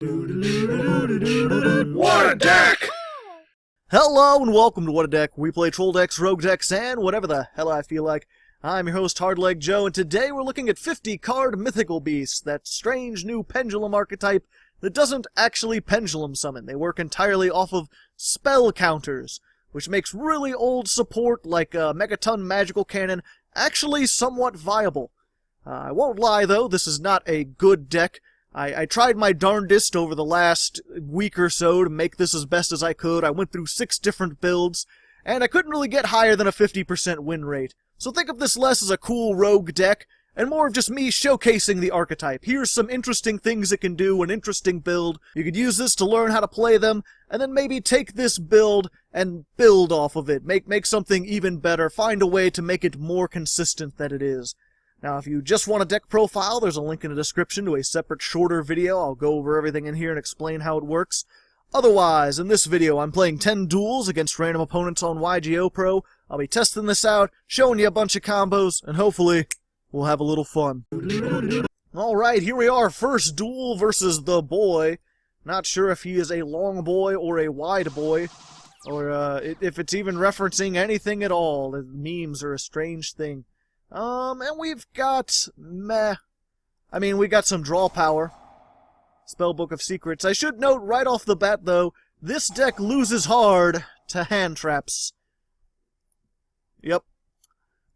What a deck! Hello and welcome to What a Deck. We play troll decks, rogue decks, and whatever the hell I feel like. I'm your host, Hardleg Joe, and today we're looking at 50-card Mythical Beasts, that strange new pendulum archetype that doesn't actually pendulum summon. They work entirely off of spell counters, which makes really old support like a Megaton Magical Cannon actually somewhat viable. I won't lie though, this is not a good deck. I tried my darndest over the last week or so to make this as best as I could. I went through 6 different builds, and I couldn't really get higher than a 50% win rate. So think of this less as a cool rogue deck, and more of just me showcasing the archetype. Here's some interesting things it can do, an interesting build. You could use this to learn how to play them, and then maybe take this build and build off of it. Make something even better. Find a way to make it more consistent than it is. Now, if you just want a deck profile, there's a link in the description to a separate, shorter video. I'll go over everything in here and explain how it works. Otherwise, in this video, I'm playing 10 duels against random opponents on YGOPro. I'll be testing this out, showing you a bunch of combos, and hopefully, we'll have a little fun. Alright, here we are. First duel versus the boy. Not sure if he is a long boy or a wide boy, or if it's even referencing anything at all. The memes are a strange thing. And we've got meh. I mean, we got some draw power. Spellbook of Secrets. I should note right off the bat, though, this deck loses hard to hand traps. Yep.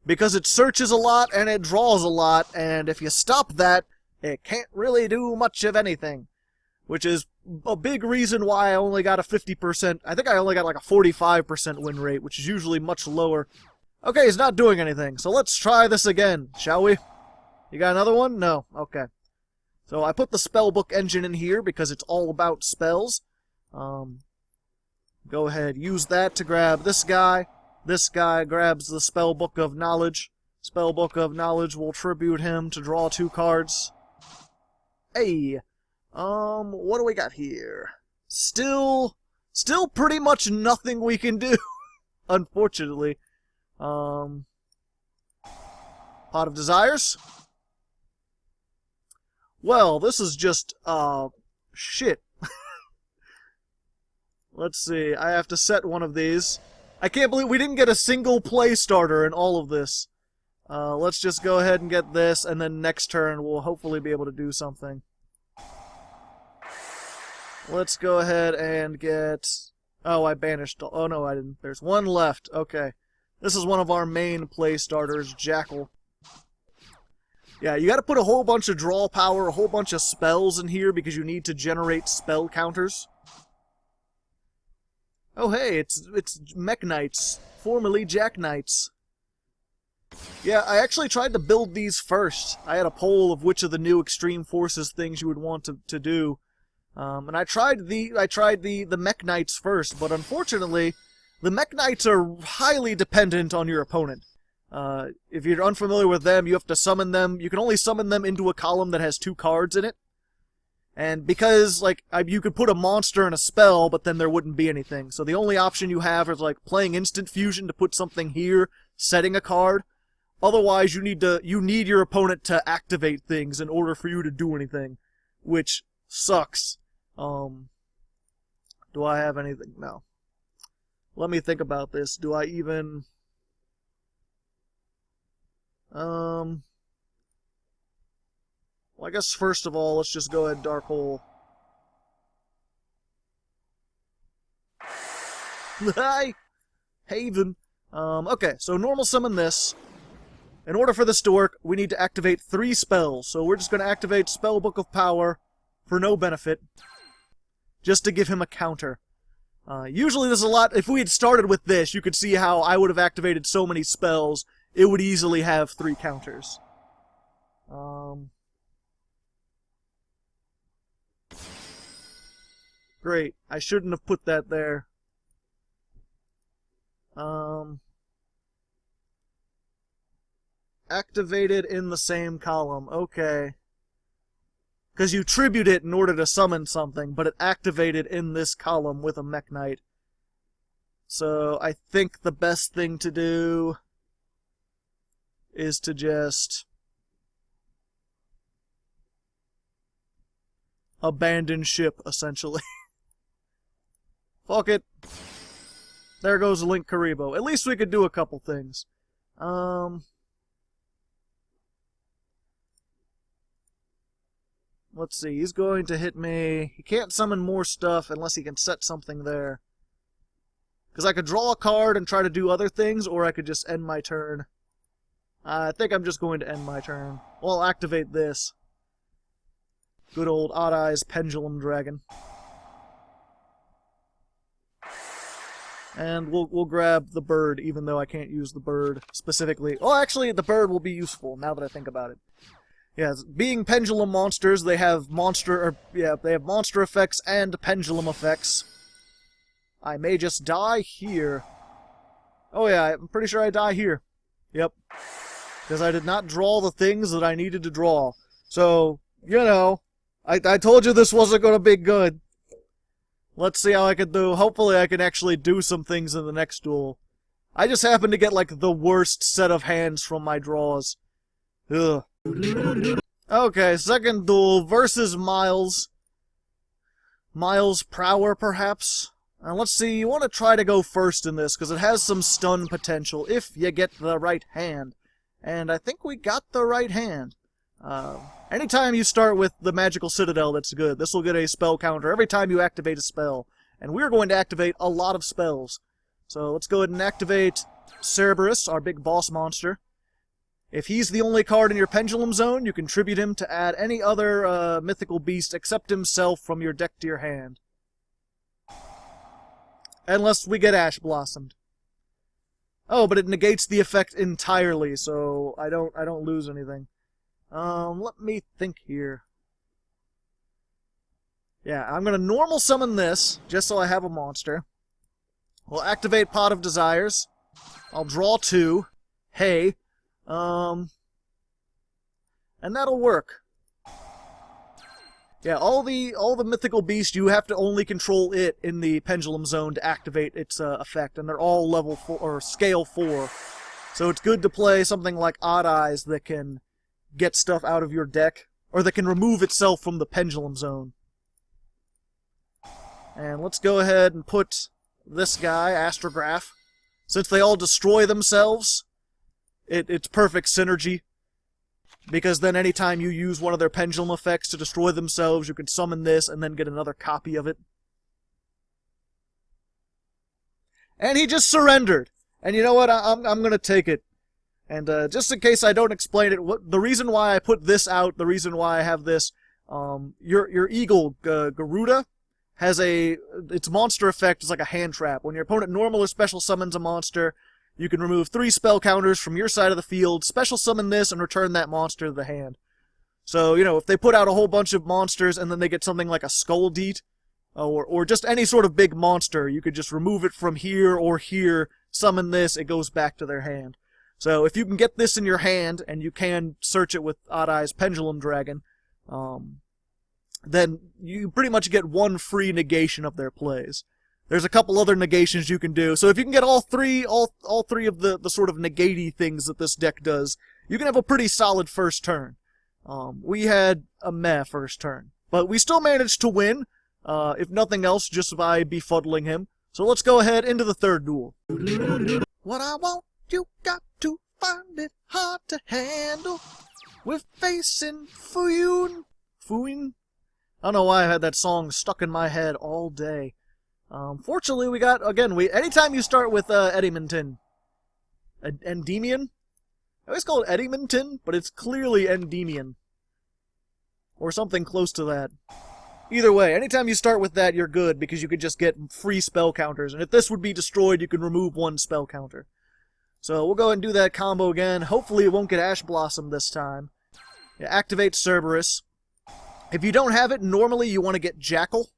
Because it searches a lot and it draws a lot, and if you stop that, it can't really do much of anything. Which is a big reason why I only got a 50%. I think I only got like a 45% win rate, which is usually much lower. Okay, he's not doing anything, so let's try this again, shall we? You got another one? No. Okay. So I put the spellbook engine in here because it's all about spells. Go ahead, use that to grab this guy. This guy grabs the spellbook of knowledge. Spellbook of knowledge will tribute him to draw 2 cards. Hey! What do we got here? Still pretty much nothing we can do, unfortunately. Pot of Desires? Well, this is just, shit. Let's see, I have to set one of these. I can't believe we didn't get a single play starter in all of this. Let's just go ahead and get this, and then next turn we'll hopefully be able to do something. Let's go ahead and get... Oh, I banished... Oh, no, I didn't. There's one left. Okay. This is one of our main play starters, Jackal. Yeah, you gotta put a whole bunch of draw power, a whole bunch of spells in here because you need to generate spell counters. Oh hey, it's Mech Knights, formerly Jack Knights. Yeah, I actually tried to build these first. I had a poll of which of the new Extreme Forces things you would want to do. And I tried the Mech Knights first, but unfortunately, the Mech Knights are highly dependent on your opponent. If you're unfamiliar with them, you have to summon them. You can only summon them into a column that has 2 cards in it. And because, like, you could put a monster and a spell, but then there wouldn't be anything. So the only option you have is, like, playing Instant Fusion to put something here, setting a card. Otherwise, you need your opponent to activate things in order for you to do anything. Which sucks. Do I have anything? No. Let me think about this. Do I even... Well, I guess first of all, let's just go ahead and Dark Hole. Hi! Haven. Okay, so normal summon this. In order for this to work, we need to activate 3 spells. So we're just going to activate Spellbook of Power for no benefit. Just to give him a counter. Usually there's a lot... If we had started with this, you could see how I would have activated so many spells, it would easily have 3 counters. Great. I shouldn't have put that there. Activated in the same column. Okay. Because you tribute it in order to summon something, but it activated in this column with a Mech Knight. So I think the best thing to do is to just abandoned ship, essentially. Fuck it. There goes Link Karibo. At least we could do a couple things. Let's see, he's going to hit me. He can't summon more stuff unless he can set something there. Because I could draw a card and try to do other things, or I could just end my turn. I think I'm just going to end my turn. Well, I'll activate this. Good old Odd Eyes Pendulum Dragon. And we'll grab the bird, even though I can't use the bird specifically. Oh, actually, the bird will be useful, now that I think about it. Yeah, being pendulum monsters, they have monster effects and pendulum effects. I may just die here. Oh yeah, I'm pretty sure I die here. Yep. Because I did not draw the things that I needed to draw. So, you know, I told you this wasn't going to be good. Let's see how I can do. Hopefully I can actually do some things in the next duel. I just happened to get, like, the worst set of hands from my draws. Ugh. Okay, second duel versus Miles. Miles Prower, perhaps? And let's see, you want to try to go first in this, because it has some stun potential, if you get the right hand. And I think we got the right hand. Anytime you start with the Magical Citadel, that's good. This will get a spell counter every time you activate a spell. And we're going to activate a lot of spells. So let's go ahead and activate Cerberus, our big boss monster. If he's the only card in your Pendulum Zone, you can tribute him to add any other mythical beast except himself from your deck to your hand. Unless we get Ash Blossomed. Oh, but it negates the effect entirely, so I don't lose anything. Let me think here. Yeah, I'm gonna normal summon this, just so I have a monster. We'll activate Pot of Desires. I'll draw 2. Hey. And that'll work. Yeah, all the mythical beasts, you have to only control it in the Pendulum Zone to activate its effect, and they're all level 4 or scale 4. So it's good to play something like Odd Eyes that can get stuff out of your deck, or that can remove itself from the Pendulum Zone. And let's go ahead and put this guy, Astrograph. Since they all destroy themselves, it's perfect synergy. Because then anytime you use one of their pendulum effects to destroy themselves, you can summon this and then get another copy of it. And he just surrendered. And you know what? I'm going to take it. And just in case I don't explain it, the reason why I put this out, the reason why I have this, your eagle, Garuda, has its monster effect is like a hand trap. When your opponent normal or special summons a monster, you can remove 3 spell counters from your side of the field, special summon this, and return that monster to the hand. So, you know, if they put out a whole bunch of monsters and then they get something like a Skull Deet, or just any sort of big monster, you could just remove it from here or here, summon this, it goes back to their hand. So if you can get this in your hand, and you can search it with Odd Eyes Pendulum Dragon, then you pretty much get 1 free negation of their plays. There's a couple other negations you can do. So if you can get all three of the sort of negate-y things that this deck does, you can have a pretty solid first turn. We had a meh first turn. But we still managed to win, if nothing else, just by befuddling him. So let's go ahead into the third duel. What I want, you got to find it hard to handle. We're facing Fuyin. I don't know why I had that song stuck in my head all day. Fortunately, we got, again, anytime you start with, Endymion, I always call it Endymion, but it's clearly Endymion. Or something close to that. Either way, anytime you start with that, you're good, because you could just get free spell counters, and if this would be destroyed, you can remove 1 spell counter. So, we'll go ahead and do that combo again. Hopefully it won't get Ash Blossom this time. Yeah, activate Cerberus. If you don't have it, normally you want to get Jackal.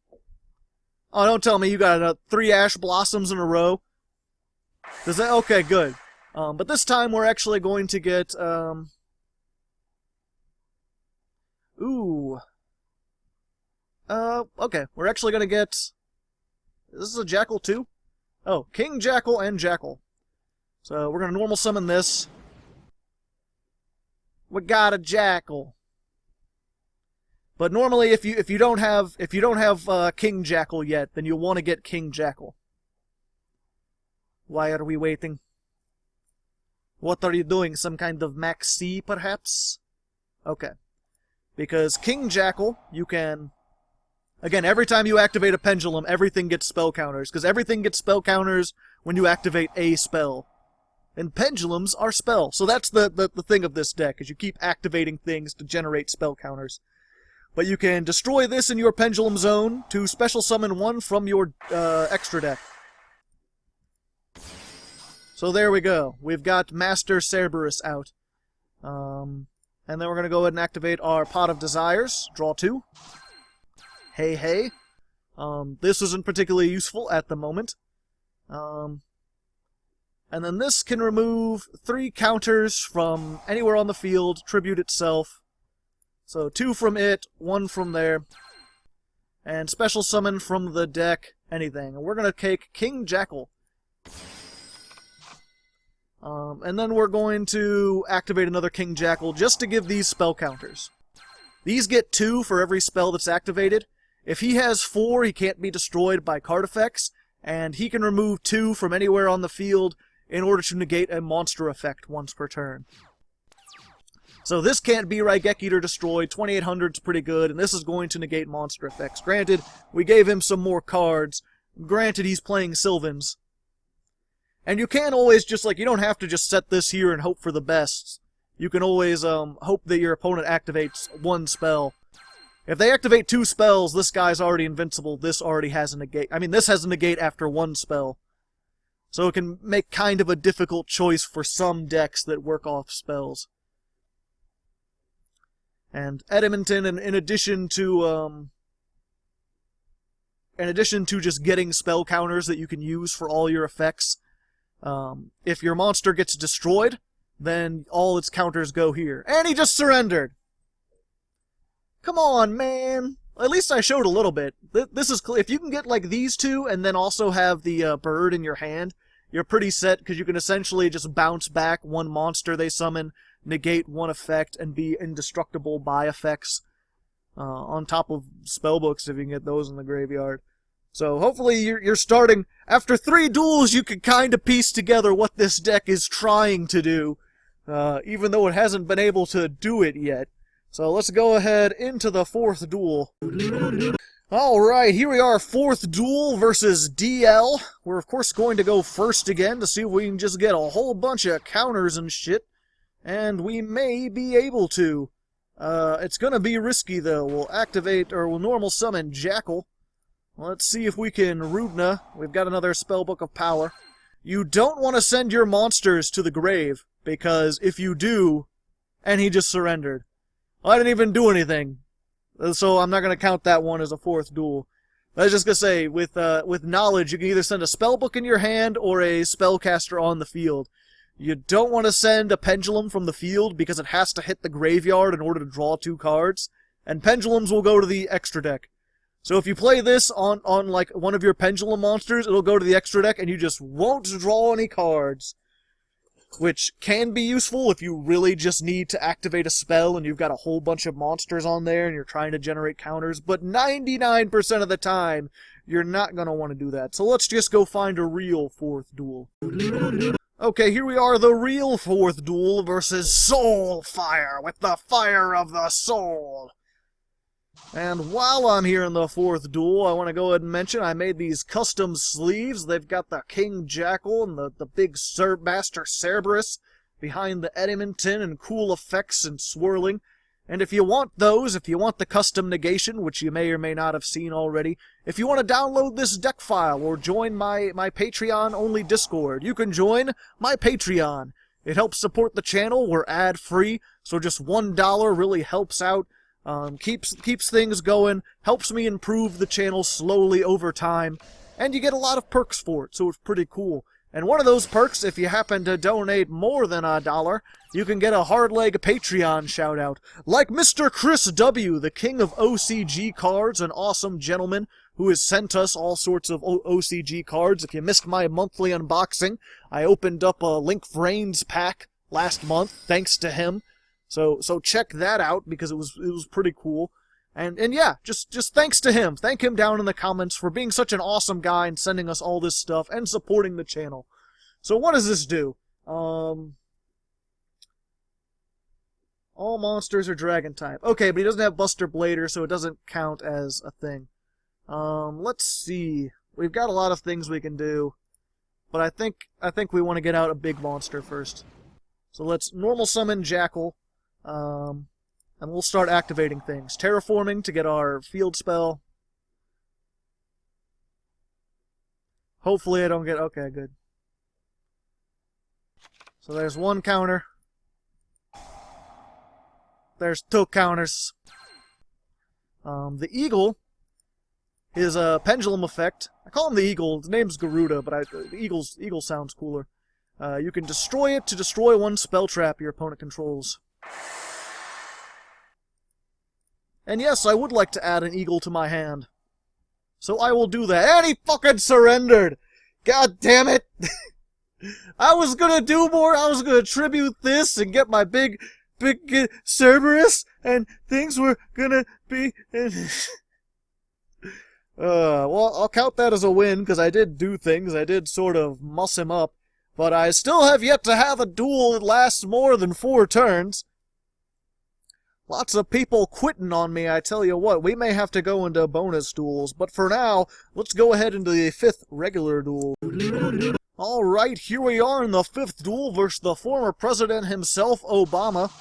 Oh, don't tell me you got 3 Ash Blossoms in a row. Does that? Okay, good. But this time we're actually going to get, okay, we're actually going to get, this is a Jackal too? Oh, King Jackal and Jackal. So we're going to normal summon this. We got a Jackal. But normally, if you don't have King Jackal yet, then you'll want to get King Jackal. Why are we waiting? What are you doing? Some kind of Max C, perhaps? Okay. Because King Jackal, you can... Again, every time you activate a pendulum, everything gets spell counters, because everything gets spell counters when you activate a spell. And pendulums are spell. So that's the thing of this deck, is you keep activating things to generate spell counters. But you can destroy this in your pendulum zone to special summon one from your extra deck. So there we go. We've got Master Cerberus out. And then we're going to go ahead and activate our Pot of Desires. Draw 2. Hey, hey. This isn't particularly useful at the moment. And then this can remove 3 counters from anywhere on the field, tribute itself. So 2 from it, 1 from there. And special summon from the deck, anything. And we're going to take King Jackal. And then we're going to activate another King Jackal just to give these spell counters. These get 2 for every spell that's activated. If he has 4, he can't be destroyed by card effects. And he can remove 2 from anywhere on the field in order to negate a monster effect once per turn. So this can't be Raigeki destroyed, 2800's pretty good, and this is going to negate monster effects. Granted, we gave him some more cards. Granted, he's playing Sylvans. And you can always just, you don't have to just set this here and hope for the best. You can always hope that your opponent activates 1 spell. If they activate 2 spells, this guy's already invincible, this already has a negate. I mean, this has a negate after 1 spell. So it can make kind of a difficult choice for some decks that work off spells. And Edmonton, in addition to just getting spell counters that you can use for all your effects, if your monster gets destroyed, then all its counters go here. And he just surrendered! Come on, man! At least I showed a little bit. This is if you can get these 2 and then also have the bird in your hand, you're pretty set, because you can essentially just bounce back 1 monster they summon, negate 1 effect, and be indestructible by effects. On top of spellbooks if you can get those in the graveyard. So hopefully you're starting... After 3 duels you can kind of piece together what this deck is trying to do, even though it hasn't been able to do it yet. So let's go ahead into the 4th duel. Alright, here we are, 4th duel versus DL. We're of course going to go first again to see if we can just get a whole bunch of counters and shit. And we may be able to. It's gonna be risky though. We'll activate, or we'll normal summon Jackal. Let's see if we can Rudna. We've got another Spellbook of Power. You don't want to send your monsters to the grave, because if you do... And he just surrendered. I didn't even do anything. So I'm not going to count that one as a 4th duel. I was just going to say, with knowledge, you can either send a spellbook in your hand or a spellcaster on the field. You don't want to send a pendulum from the field because it has to hit the graveyard in order to draw 2 cards. And pendulums will go to the extra deck. So if you play this on one of your pendulum monsters, it'll go to the extra deck and you just won't draw any cards. Which can be useful if you really just need to activate a spell and you've got a whole bunch of monsters on there and you're trying to generate counters, but 99% of the time, you're not going to want to do that. So let's just go find a real 4th duel. Okay, here we are, the real 4th duel versus Soul Fire, with the fire of the soul. And while I'm here in the 4th duel, I want to go ahead and mention I made these custom sleeves. They've got the King Jackal and the big Master Cerberus behind the Edmonton and cool effects and swirling. And if you want those, if you want the custom negation, which you may or may not have seen already, if you want to download this deck file or join my Patreon-only Discord, you can join my Patreon. It helps support the channel. We're ad-free, so just $1 really helps out. Keeps things going, helps me improve the channel slowly over time, and you get a lot of perks for it, so it's pretty cool. And one of those perks, if you happen to donate more than $1, you can get a Hardleg Patreon shout-out, like Mr. Chris W., the king of OCG cards, an awesome gentleman who has sent us all sorts of OCG cards. If you missed my monthly unboxing, I opened up a Link-Vrains pack last month, thanks to him. So check that out, because it was pretty cool. And yeah, just thanks to him. Thank him down in the comments for being such an awesome guy and sending us all this stuff and supporting the channel. So what does this do? All monsters are dragon type. Okay, but he doesn't have Buster Blader, so it doesn't count as a thing. Let's see. We've got a lot of things we can do, but I think we want to get out a big monster first. So let's normal summon Jackal, and we'll start activating things. Terraforming to get our field spell. Hopefully I don't get... Okay, good. So there's one counter. There's two counters. The Eagle is a pendulum effect. I call him the Eagle. His name's Garuda, but the Eagle sounds cooler. You can destroy it to destroy one spell trap your opponent controls. And yes, I would like to add an Eagle to my hand. So I will do that. And he fucking surrendered! God damn it! I was gonna do more. I was gonna tribute this and get my big Cerberus, and things were gonna be... well, I'll count that as a win, because I did do things. I did sort of muss him up. But I still have yet to have a duel that lasts more than 4 turns. Lots of people quitting on me, I tell you what. We may have to go into bonus duels, but for now, let's go ahead into the 5th regular duel. Alright, here we are in the 5th duel versus the former president himself, Obama.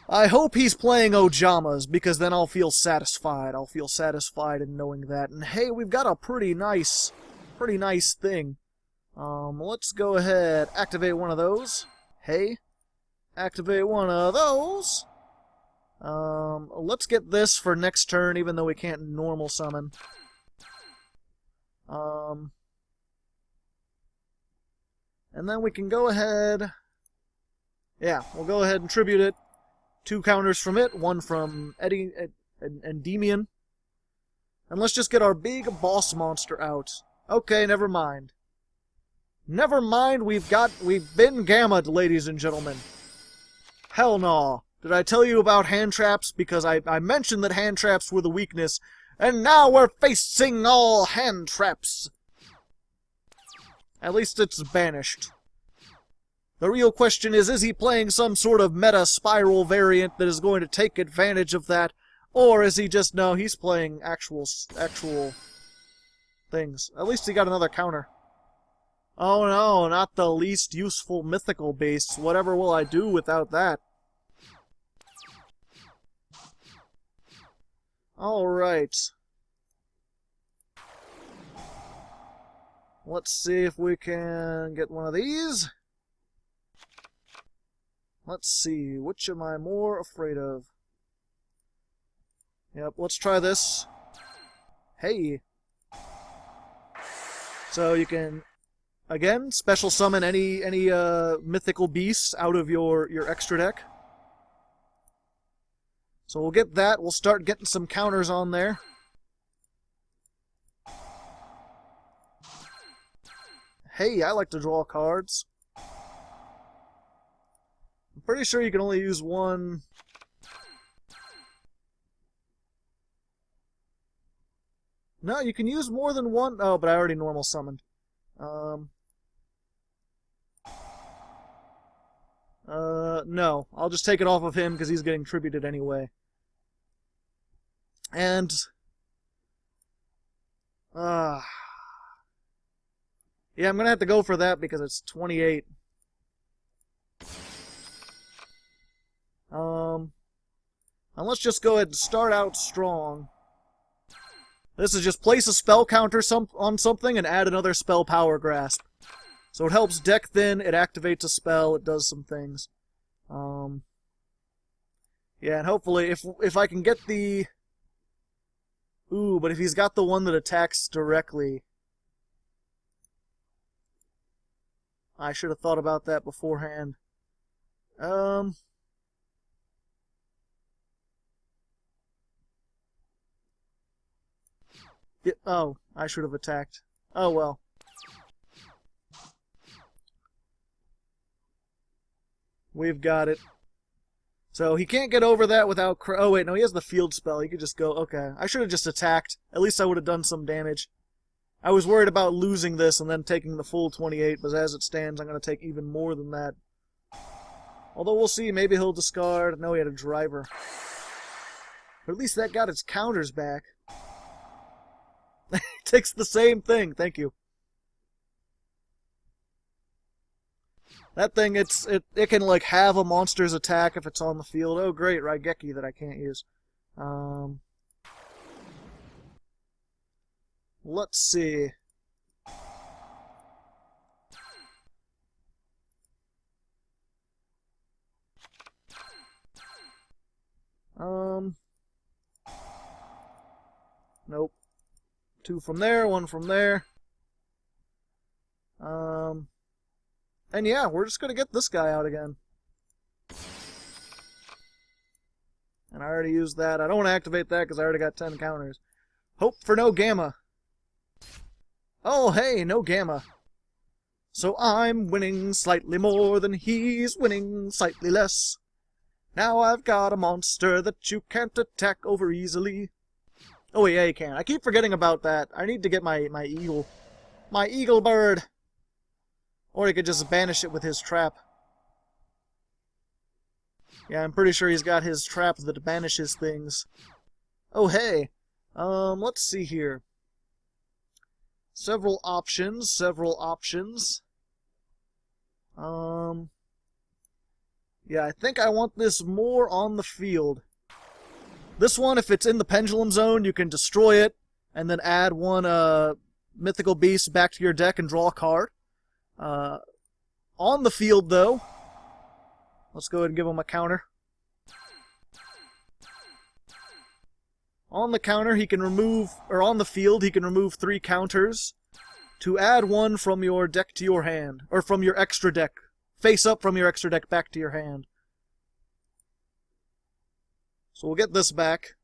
I hope he's playing Ojamas, because then I'll feel satisfied. I'll feel satisfied in knowing that. And hey, we've got a pretty nice thing. Let's go ahead, activate one of those. Hey, activate one of those. Let's get this for next turn, even though we can't normal summon. And then we can go ahead... Yeah, we'll go ahead and tribute it. 2 counters from it, 1 from Endymion. And let's just get our big boss monster out. Okay, never mind. Never mind, we've been gammaed, ladies and gentlemen. Hell no. Did I tell you about hand traps? Because I mentioned that hand traps were the weakness, and now we're facing all hand traps. At least it's banished. The real question is he playing some sort of meta spiral variant that is going to take advantage of that, or is he just, no, he's playing actual things. At least he got another counter. Oh no, not the least useful mythical beasts. Whatever will I do without that? Alright. Let's see if we can get one of these. Let's see, which am I more afraid of? Yep, let's try this. Hey! So you can, again, special summon any mythical beasts out of your extra deck. So we'll get that, we'll start getting some counters on there. Hey, I like to draw cards. I'm pretty sure you can only use one. No, you can use more than one. Oh, but I already normal summoned. No. I'll just take it off of him because he's getting tributed anyway. And... yeah, I'm gonna have to go for that because it's 28. And let's just go ahead and start out strong. This is just place a spell counter on something and add another spell power grasp. So it helps deck thin, it activates a spell, it does some things. Yeah, and hopefully if I can get the... Ooh, but if he's got the one that attacks directly... I should have thought about that beforehand. Yeah, oh, I should have attacked. Oh well. We've got it. So he can't get over that without... Oh, wait, no, he has the field spell. He could just go... Okay, I should have just attacked. At least I would have done some damage. I was worried about losing this and then taking the full 28, but as it stands, I'm going to take even more than that. Although we'll see, maybe he'll discard... No, he had a driver. But at least that got its counters back. Takes the same thing, thank you. That thing, it can, like, have a monster's attack if it's on the field. Oh, great, Raigeki that I can't use. Let's see. Nope. 2 from there, 1 from there. And yeah, we're just gonna get this guy out again. And I already used that. I don't want to activate that because I already got 10 counters. Hope for no gamma. Oh, hey, no gamma. So I'm winning slightly more than he's winning slightly less. Now I've got a monster that you can't attack over easily. Oh, yeah, you can. I keep forgetting about that. I need to get my eagle. My eagle bird. Or he could just banish it with his trap. Yeah, I'm pretty sure he's got his trap that banishes things. Oh, hey. Let's see here. Several options. Yeah, I think I want this more on the field. This one, if it's in the pendulum zone, you can destroy it, and then add one Mythical Beast back to your deck and draw a card. On the field, though, let's go ahead and give him a counter. On the counter, he can remove, or on the field, he can remove 3 counters to add 1 from your deck to your hand, or from your extra deck. Face up from your extra deck back to your hand. So we'll get this back.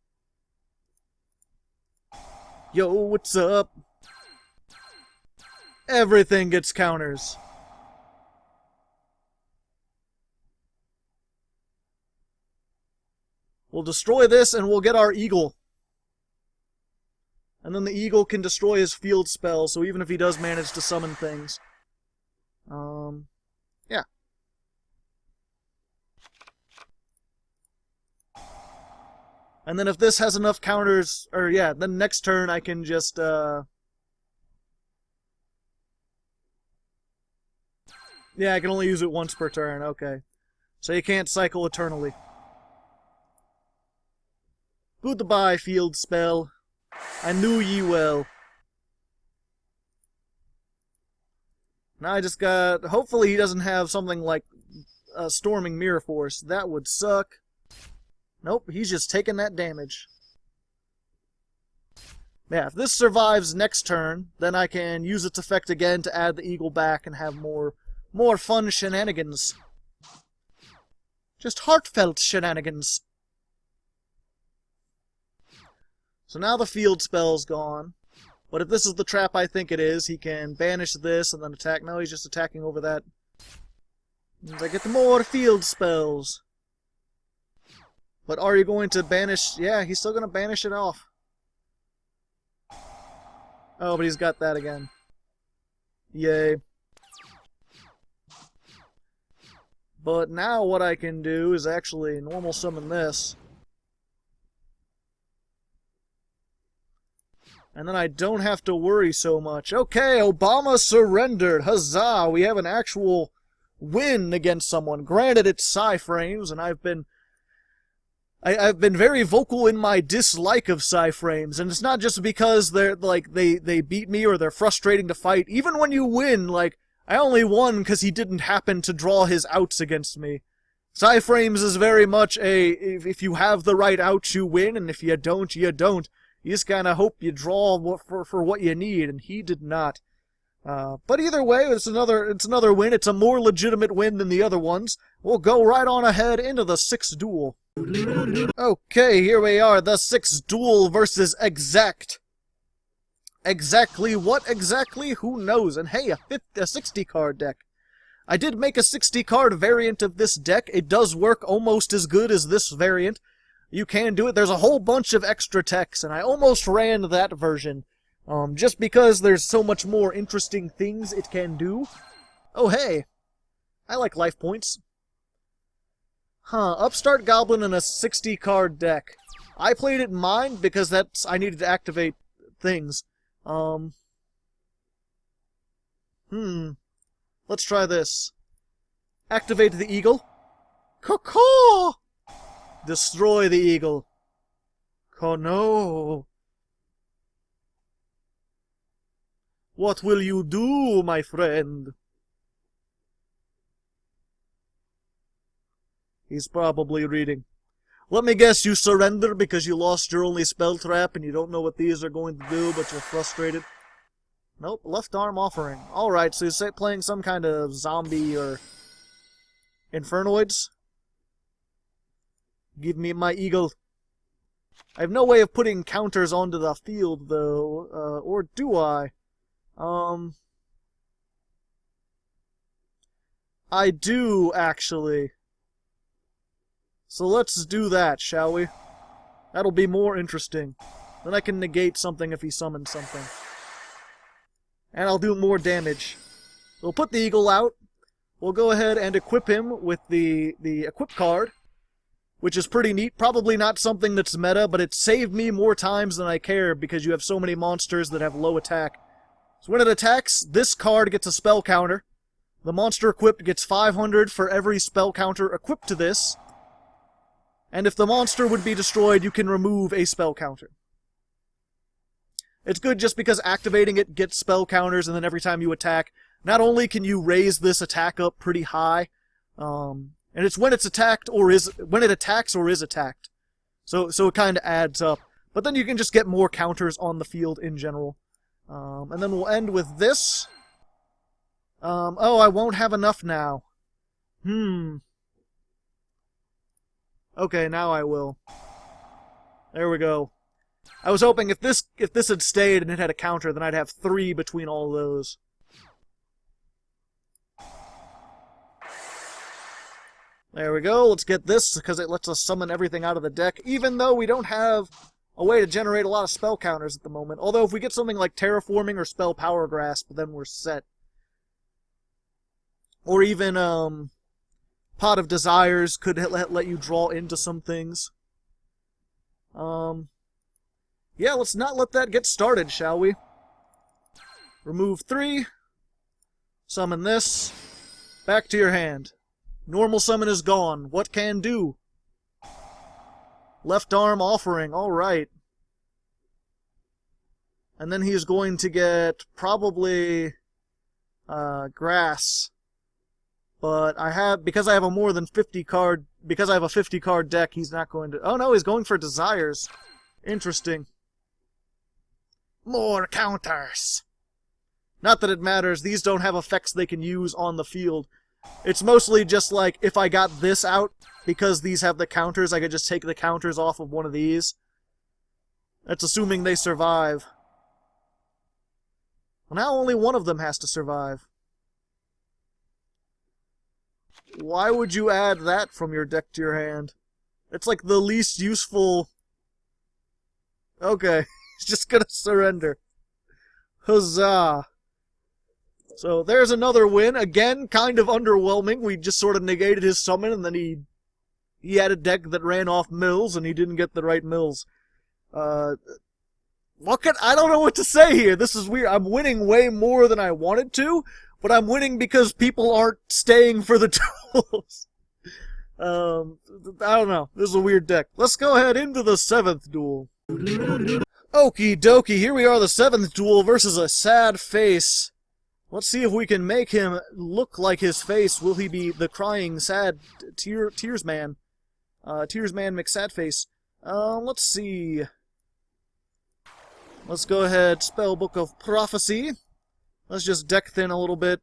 Yo, what's up? Everything gets counters. We'll destroy this and we'll get our eagle. And then the eagle can destroy his field spell, so even if he does manage to summon things. Yeah. And then if this has enough counters, or yeah, then next turn I can just, yeah, I can only use it once per turn, okay. So you can't cycle eternally. Goodbye, field spell. I knew ye well. Now I just got... Hopefully he doesn't have something like Storming Mirror Force. That would suck. Nope, he's just taking that damage. Yeah, if this survives next turn, then I can use its effect again to add the eagle back and have more fun shenanigans. Just heartfelt shenanigans. So now the field spell's gone. But if this is the trap I think it is, he can banish this and then attack. No, he's just attacking over that. Means I get more field spells. But are you going to banish... Yeah, he's still going to banish it off. Oh, but he's got that again. Yay. But now what I can do is actually normal summon this. And then I don't have to worry so much. Okay, Obama surrendered. Huzzah! We have an actual win against someone. Granted, it's SCI-frames, and I've been very vocal in my dislike of SCI-frames, and it's not just because they're like they beat me or they're frustrating to fight. Even when you win, like I only won because he didn't happen to draw his outs against me. SCI-frames is very much a if you have the right outs you win, and if you don't, you don't. You just kind of hope you draw for what you need, and he did not. But either way, it's another win. It's a more legitimate win than the other ones. We'll go right on ahead into the 6th duel. Okay, here we are, the 6th duel versus Exact. Exactly what exactly? Who knows? And hey, a 60 card deck. I did make a 60-card variant of this deck. It does work almost as good as this variant. You can do it. There's a whole bunch of extra techs, and I almost ran that version. Just because there's so much more interesting things it can do. Oh, hey. I like life points. Huh, Upstart Goblin in a 60-card deck. I played it in mine because I needed to activate things. Let's try this. Activate the eagle. Caw-caw! Destroy the eagle. Oh no. What will you do, my friend? He's probably reading. Let me guess you surrender because you lost your only spell trap and you don't know what these are going to do, but you're frustrated. Nope, left arm offering. Alright, so he's playing some kind of zombie or infernoids. Give me my eagle. I have no way of putting counters onto the field, though. Or do I? I do, actually. So let's do that, shall we? That'll be more interesting. Then I can negate something if he summons something. And I'll do more damage. We'll put the eagle out. We'll go ahead and equip him with the equip card, which is pretty neat. Probably not something that's meta, but it saved me more times than I care because you have so many monsters that have low attack. So when it attacks, this card gets a spell counter. The monster equipped gets 500 for every spell counter equipped to this. And if the monster would be destroyed, you can remove a spell counter. It's good just because activating it gets spell counters, and then every time you attack, not only can you raise this attack up pretty high, and it's when it's attacked or when it attacks or is attacked. So it kind of adds up. But then you can just get more counters on the field in general. And then we'll end with this. Oh, I won't have enough now. Okay, now I will. There we go. I was hoping if this had stayed and it had a counter, then I'd have 3 between all those. There we go. Let's get this, because it lets us summon everything out of the deck, even though we don't have a way to generate a lot of spell counters at the moment. Although if we get something like Terraforming or Spell Power Grasp, then we're set. Or even, Pot of Desires could let you draw into some things. Yeah, let's not let that get started, shall we? Remove 3. Summon this. Back to your hand. Normal summon is gone. What can do? Left arm offering. Alright. And then he's going to get probably grass. But because I have a more than 50 card, because I have a 50 card deck, he's not going to... Oh no, he's going for desires. Interesting. More counters! Not that it matters, these don't have effects they can use on the field. It's mostly just like, if I got this out, because these have the counters, I could just take the counters off of one of these. That's assuming they survive. Well, now only one of them has to survive. Why would you add that from your deck to your hand? It's like the least useful... Okay, he's just gonna surrender. Huzzah! So there's another win. Again, kind of underwhelming. We just sort of negated his summon, and then he had a deck that ran off mills, and he didn't get the right mills. I don't know what to say here. This is weird. I'm winning way more than I wanted to, but I'm winning because people aren't staying for the duels. I don't know. This is a weird deck. Let's go ahead into the 7th duel. Okie dokie, here we are, the 7th duel versus a sad face. Let's see if we can make him look like his face. Will he be the crying, sad tears man? Tears man McSadface. Let's see. Let's go ahead, Spellbook of Prophecy. Let's just deck thin a little bit,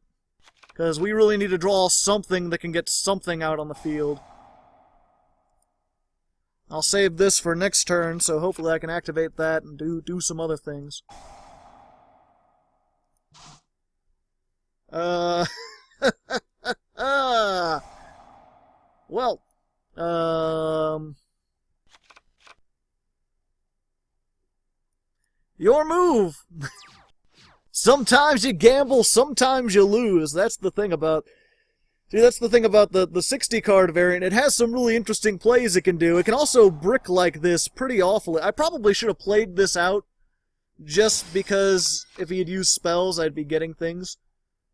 because we really need to draw something that can get something out on the field. I'll save this for next turn, so hopefully I can activate that and do some other things. Your move! Sometimes you gamble, sometimes you lose. That's the thing about... See, that's the thing about the 60 card variant. It has some really interesting plays it can do. It can also brick like this pretty awfully. I probably should have played this out just because if he had used spells, I'd be getting things.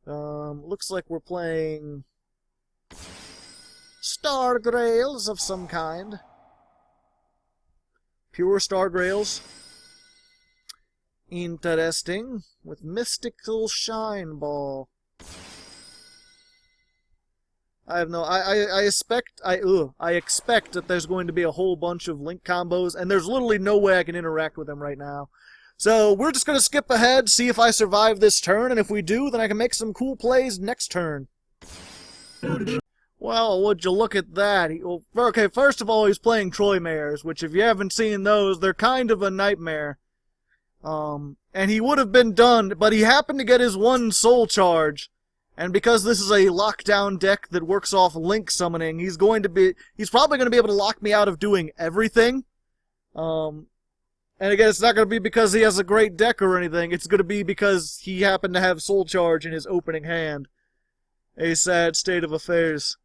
Looks like we're playing Star Grails of some kind. Pure Star Grails. Interesting. With Mystical Shine Ball. I have no... I expect that there's going to be a whole bunch of link combos, and there's literally no way I can interact with them right now. So we're just going to skip ahead, see if I survive this turn, and if we do, then I can make some cool plays next turn. Well, would you look at that? Okay, first of all, he's playing Troy Mares, which if you haven't seen those, they're kind of a nightmare. And he would have been done, but he happened to get his one soul charge. And because this is a lockdown deck that works off link summoning, he's probably going to be able to lock me out of doing everything. And again, it's not going to be because he has a great deck or anything. It's going to be because he happened to have Soul Charge in his opening hand. A sad state of affairs.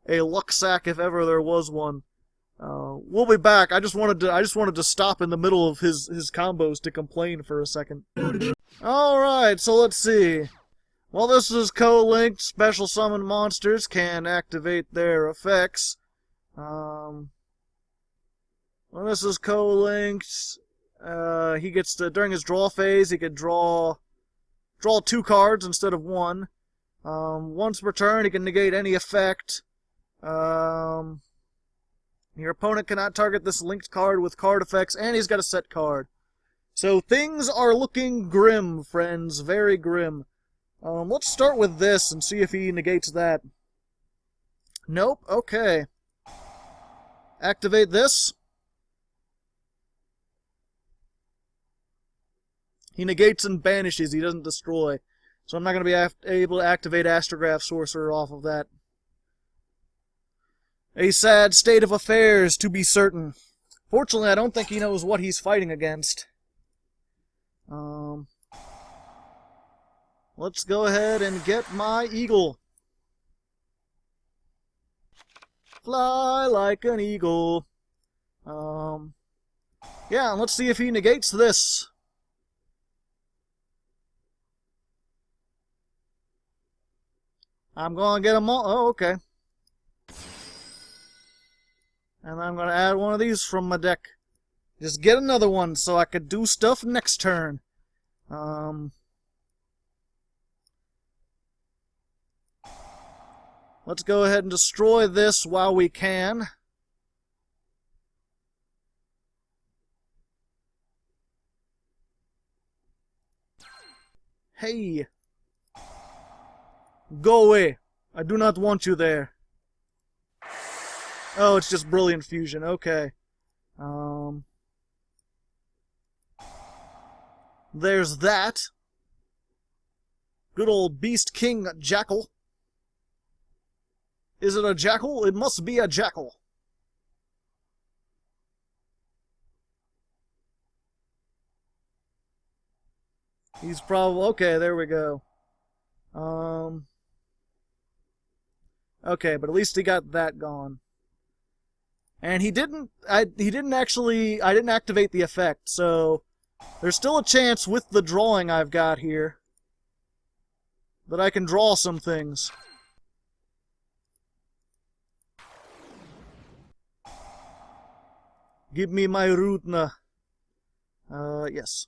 A luck sack if ever there was one. We'll be back. I just wanted to stop in the middle of his combos to complain for a second. Alright, so let's see. Well, this is co-linked. Special summon monsters can activate their effects. Well, this is co-linked. He gets to, during his draw phase, he could draw 2 cards instead of 1. Once per turn, he can negate any effect. Your opponent cannot target this linked card with card effects, and he's got a set card. So things are looking grim, friends. Very grim. Let's start with this and see if he negates that. Nope. Okay. Activate this. He negates and banishes. He doesn't destroy. So I'm not going to be able to activate Astrograph Sorcerer off of that. A sad state of affairs, to be certain. Fortunately, I don't think he knows what he's fighting against. Let's go ahead and get my eagle. Fly like an eagle. Yeah, let's see if he negates this. I'm gonna get them all. Oh, okay. And I'm gonna add one of these from my deck. Just get another one so I could do stuff next turn. Let's go ahead and destroy this while we can. Hey! Go away! I do not want you there. Oh, it's just Brilliant Fusion. Okay. There's that. Good old Beast King Jackal. Is it a jackal? It must be a jackal. He's probably... Okay, there we go. Okay, but at least he got that gone. And he didn't... I didn't activate the effect, so... There's still a chance with the drawing I've got here that I can draw some things. Give me my Rutna. Yes.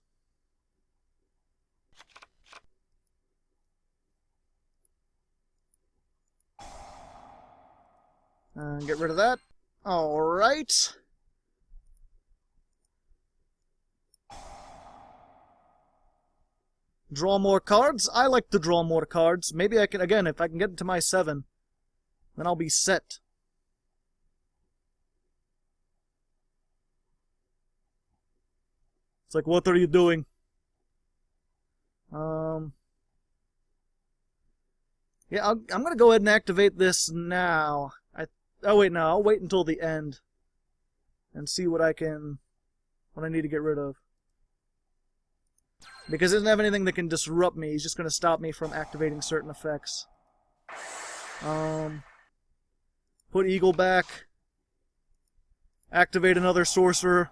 Get rid of that. Alright. Draw more cards? I like to draw more cards. Maybe I can, again, if I can get into my 7, then I'll be set. It's like, what are you doing? Yeah, I'm gonna go ahead and activate this now. Oh wait, no, I'll wait until the end and see what I need to get rid of. Because he doesn't have anything that can disrupt me. He's just going to stop me from activating certain effects. Put Eagle back. Activate another sorcerer.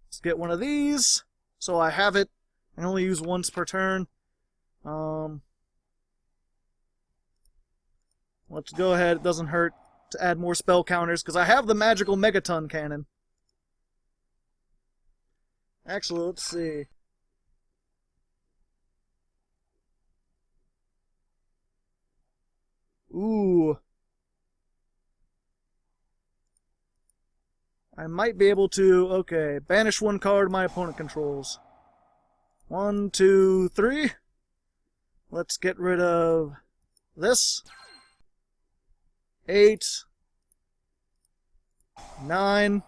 Let's get one of these. So I have it. I only use once per turn. Let's go ahead. It doesn't hurt to add more spell counters, because I have the magical megaton cannon. Actually, let's see. Ooh. I might be able to, okay, banish one card my opponent controls. 1, 2, 3. Let's get rid of this. 8, 9,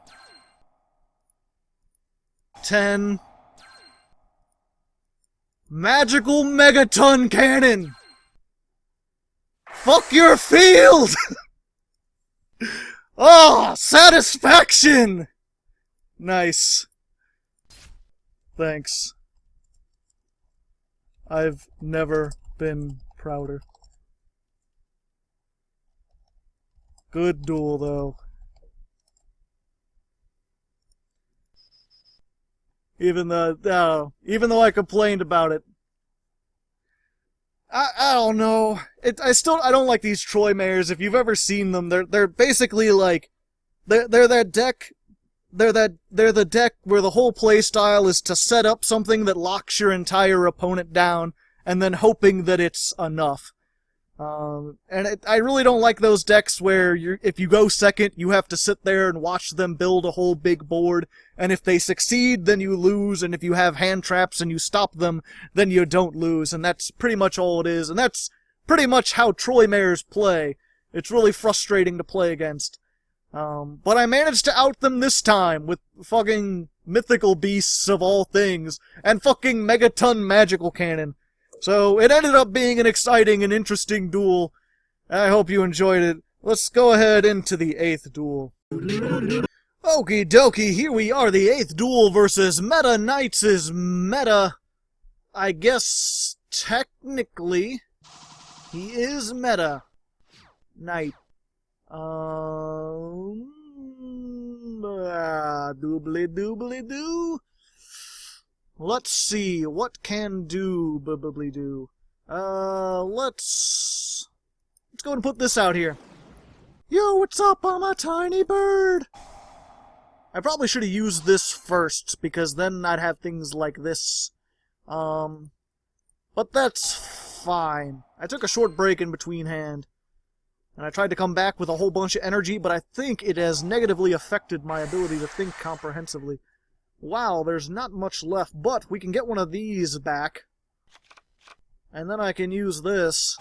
10. Magical Megaton Cannon! Fuck your field! Oh, satisfaction! Nice. Thanks. I've never been prouder. Good duel, though. Even though I complained about it. I don't know. I don't like these Troy mares. If you've ever seen them, they're basically like they're that deck. They're the deck where the whole play style is to set up something that locks your entire opponent down, and then hoping that it's enough. I really don't like those decks where if you go second, you have to sit there and watch them build a whole big board, and if they succeed, then you lose, and if you have hand traps and you stop them, then you don't lose, and that's pretty much all it is, and that's pretty much how Troy mares play. It's really frustrating to play against. But I managed to out them this time with fucking Mythical Beasts of all things, and fucking Megaton Magical Cannon. So, it ended up being an exciting and interesting duel. I hope you enjoyed it. Let's go ahead into the 8th duel. Okie dokie, here we are, the 8th duel versus Meta Knights' Meta. I guess, technically, he is Meta Knight. Doobly-doobly-doo. Let's see, what can do, do. Let's go and put this out here. Yo, what's up, I'm a tiny bird? I probably should have used this first, because then I'd have things like this. But that's fine. I took a short break in between hand, and I tried to come back with a whole bunch of energy, but I think it has negatively affected my ability to think comprehensively. Wow, there's not much left, but we can get one of these back. And then I can use this.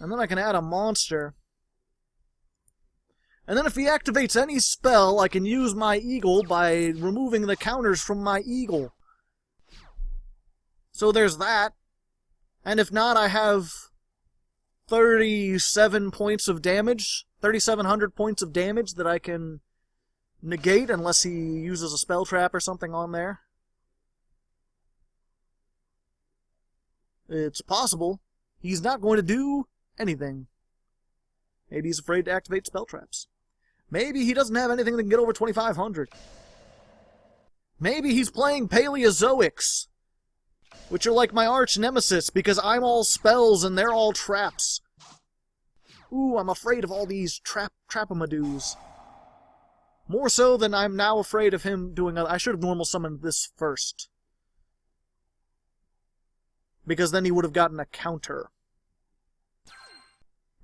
And then I can add a monster. And then if he activates any spell, I can use my eagle by removing the counters from my eagle. So there's that. And if not, I have 37 points of damage. 3,700 points of damage that I can negate unless he uses a spell trap or something on there. It's possible. He's not going to do anything. Maybe he's afraid to activate spell traps. Maybe he doesn't have anything that can get over 2,500. Maybe he's playing Paleozoics, which are like my arch nemesis because I'm all spells and they're all traps. Ooh, I'm afraid of all these Trapamadoos. More so than I'm now afraid of him doing... I should have normal summoned this first. Because then he would have gotten a counter.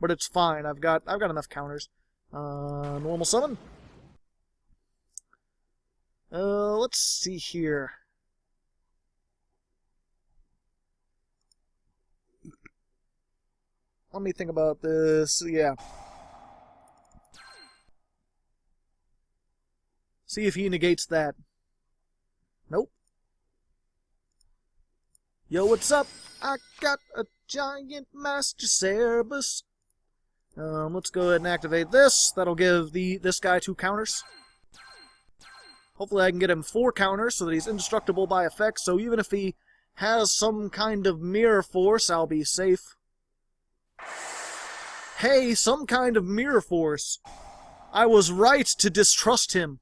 But it's fine. I've got enough counters. Normal summon. Let's see here. Let me think about this. Yeah. See if he negates that. Nope. Yo, what's up? I got a giant Master Cerebus. Let's go ahead and activate this. That'll give this guy 2 counters. Hopefully I can get him 4 counters so that he's indestructible by effect, so even if he has some kind of mirror force, I'll be safe. Hey, some kind of mirror force. I was right to distrust him.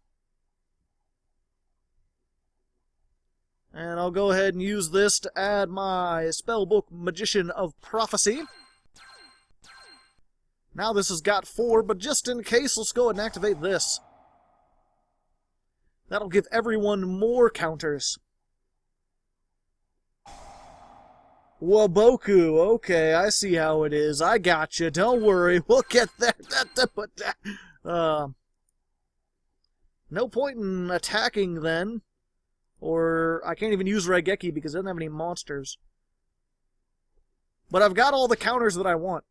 And I'll go ahead and use this to add my spellbook Magician of Prophecy. Now this has got 4, but just in case, let's go ahead and activate this. That'll give everyone more counters. Waboku, okay, I see how it is. I got you. Don't worry, we'll get that. No point in attacking then. Or I can't even use Raigeki because it doesn't have any monsters. But I've got all the counters that I want.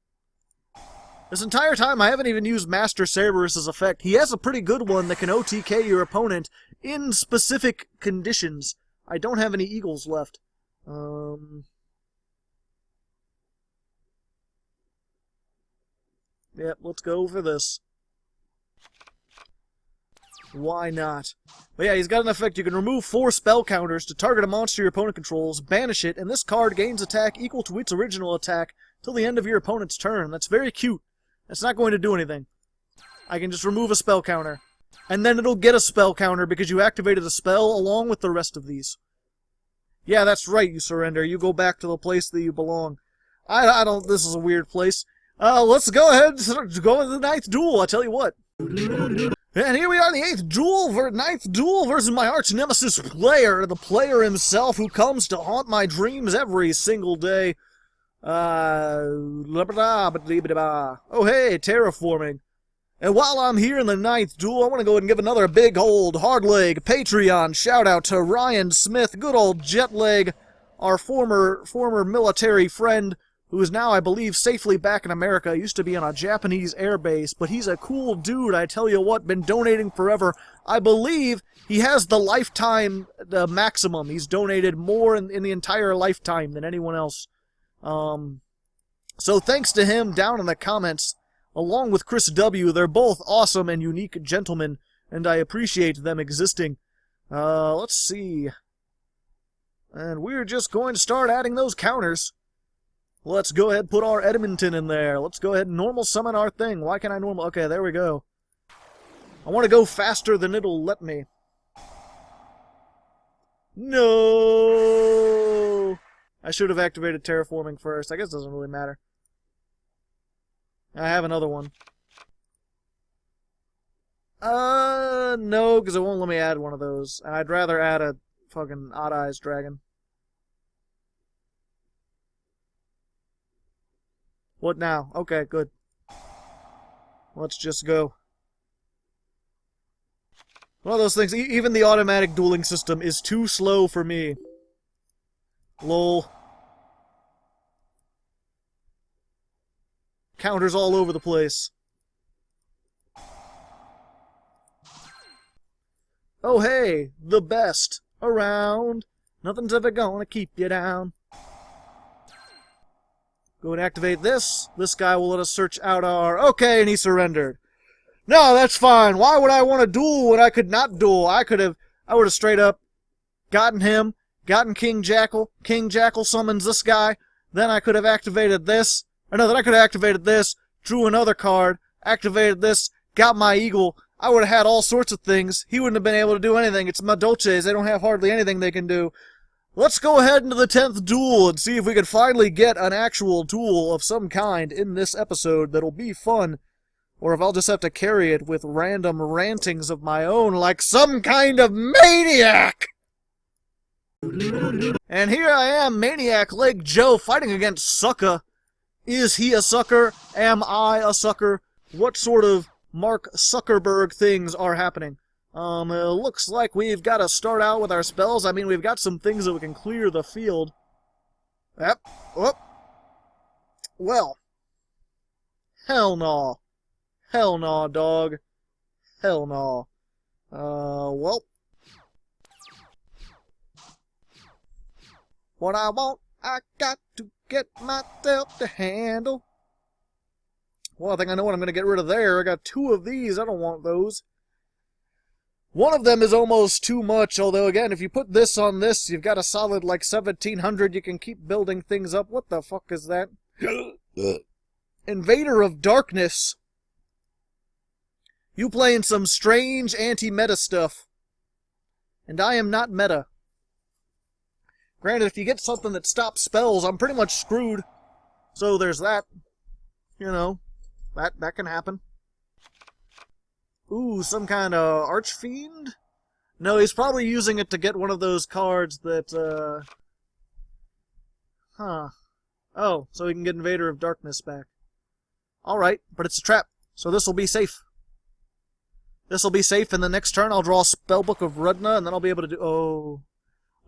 This entire time I haven't even used Master Cerberus' effect. He has a pretty good one that can OTK your opponent in specific conditions. I don't have any eagles left. Yep, let's go for this. Why not? But yeah, he's got an effect. You can remove 4 spell counters to target a monster your opponent controls, banish it, and this card gains attack equal to its original attack till the end of your opponent's turn. That's very cute. That's not going to do anything. I can just remove a spell counter. And then it'll get a spell counter because you activated a spell along with the rest of these. Yeah, that's right, you surrender. You go back to the place that you belong. I don't... This is a weird place. Let's go ahead and go into the 9th duel, I tell you what. And here we are in the 8th duel, 9th duel versus my arch nemesis player, the player himself who comes to haunt my dreams every single day. Oh hey, terraforming. And while I'm here in the 9th duel, I want to go ahead and give another big old Hardleg Patreon shout out to Ryan Smith, good old Jetleg, our former military friend, who is now, I believe, safely back in America. Used to be on a Japanese airbase, but he's a cool dude, I tell you what, been donating forever. I believe he has the lifetime maximum. He's donated more in the entire lifetime than anyone else. So thanks to him down in the comments, along with Chris W. They're both awesome and unique gentlemen, and I appreciate them existing. Let's see. And we're just going to start adding those counters. Let's go ahead and put our Edmonton in there. Let's go ahead and normal summon our thing. Why can't I normal? Okay, there we go. I want to go faster than it'll let me. No! I should have activated terraforming first. I guess it doesn't really matter. I have another one. No, because it won't let me add one of those. And I'd rather add a fucking Odd Eyes dragon. What now? Okay, good. Let's just go. One of those things, even the automatic dueling system is too slow for me. Lol. Counters all over the place. Oh hey, the best around. Nothing's ever gonna keep you down. Go and activate this. This guy will let us search out our... Okay, and he surrendered. No, that's fine. Why would I want to duel when I could not duel? I would have straight up gotten him, gotten King Jackal. King Jackal summons this guy. Then I could have activated this. Or no, then I could have activated this, drew another card, activated this, got my eagle. I would have had all sorts of things. He wouldn't have been able to do anything. It's Madolches. They don't have hardly anything they can do. Let's go ahead into the 10th duel and see if we can finally get an actual duel of some kind in this episode that'll be fun. Or if I'll just have to carry it with random rantings of my own like some kind of maniac! And here I am, Maniac Leg Joe, fighting against Sucker. Is he a sucker? Am I a sucker? What sort of Mark Zuckerberg things are happening? It looks like we've got to start out with our spells. I mean, we've got some things that we can clear the field. Yep. Whoop. Well. Hell no. Hell no, dog. Hell no. Well. What I want, I got to get myself to handle. Well, I think I know what I'm going to get rid of there. I got 2 of these. I don't want those. One of them is almost too much, although, again, if you put this on this, you've got a solid, like, 1,700. You can keep building things up. What the fuck is that? Invader of Darkness. You playing some strange anti-meta stuff. And I am not meta. Granted, if you get something that stops spells, I'm pretty much screwed. So there's that. You know, that can happen. Ooh, some kind of Archfiend? No, he's probably using it to get one of those cards that, Huh. Oh, so he can get Invader of Darkness back. Alright, but it's a trap, so this'll be safe. This'll be safe, and the next turn I'll draw a Spellbook of Rudna, and then I'll be able to do... Oh.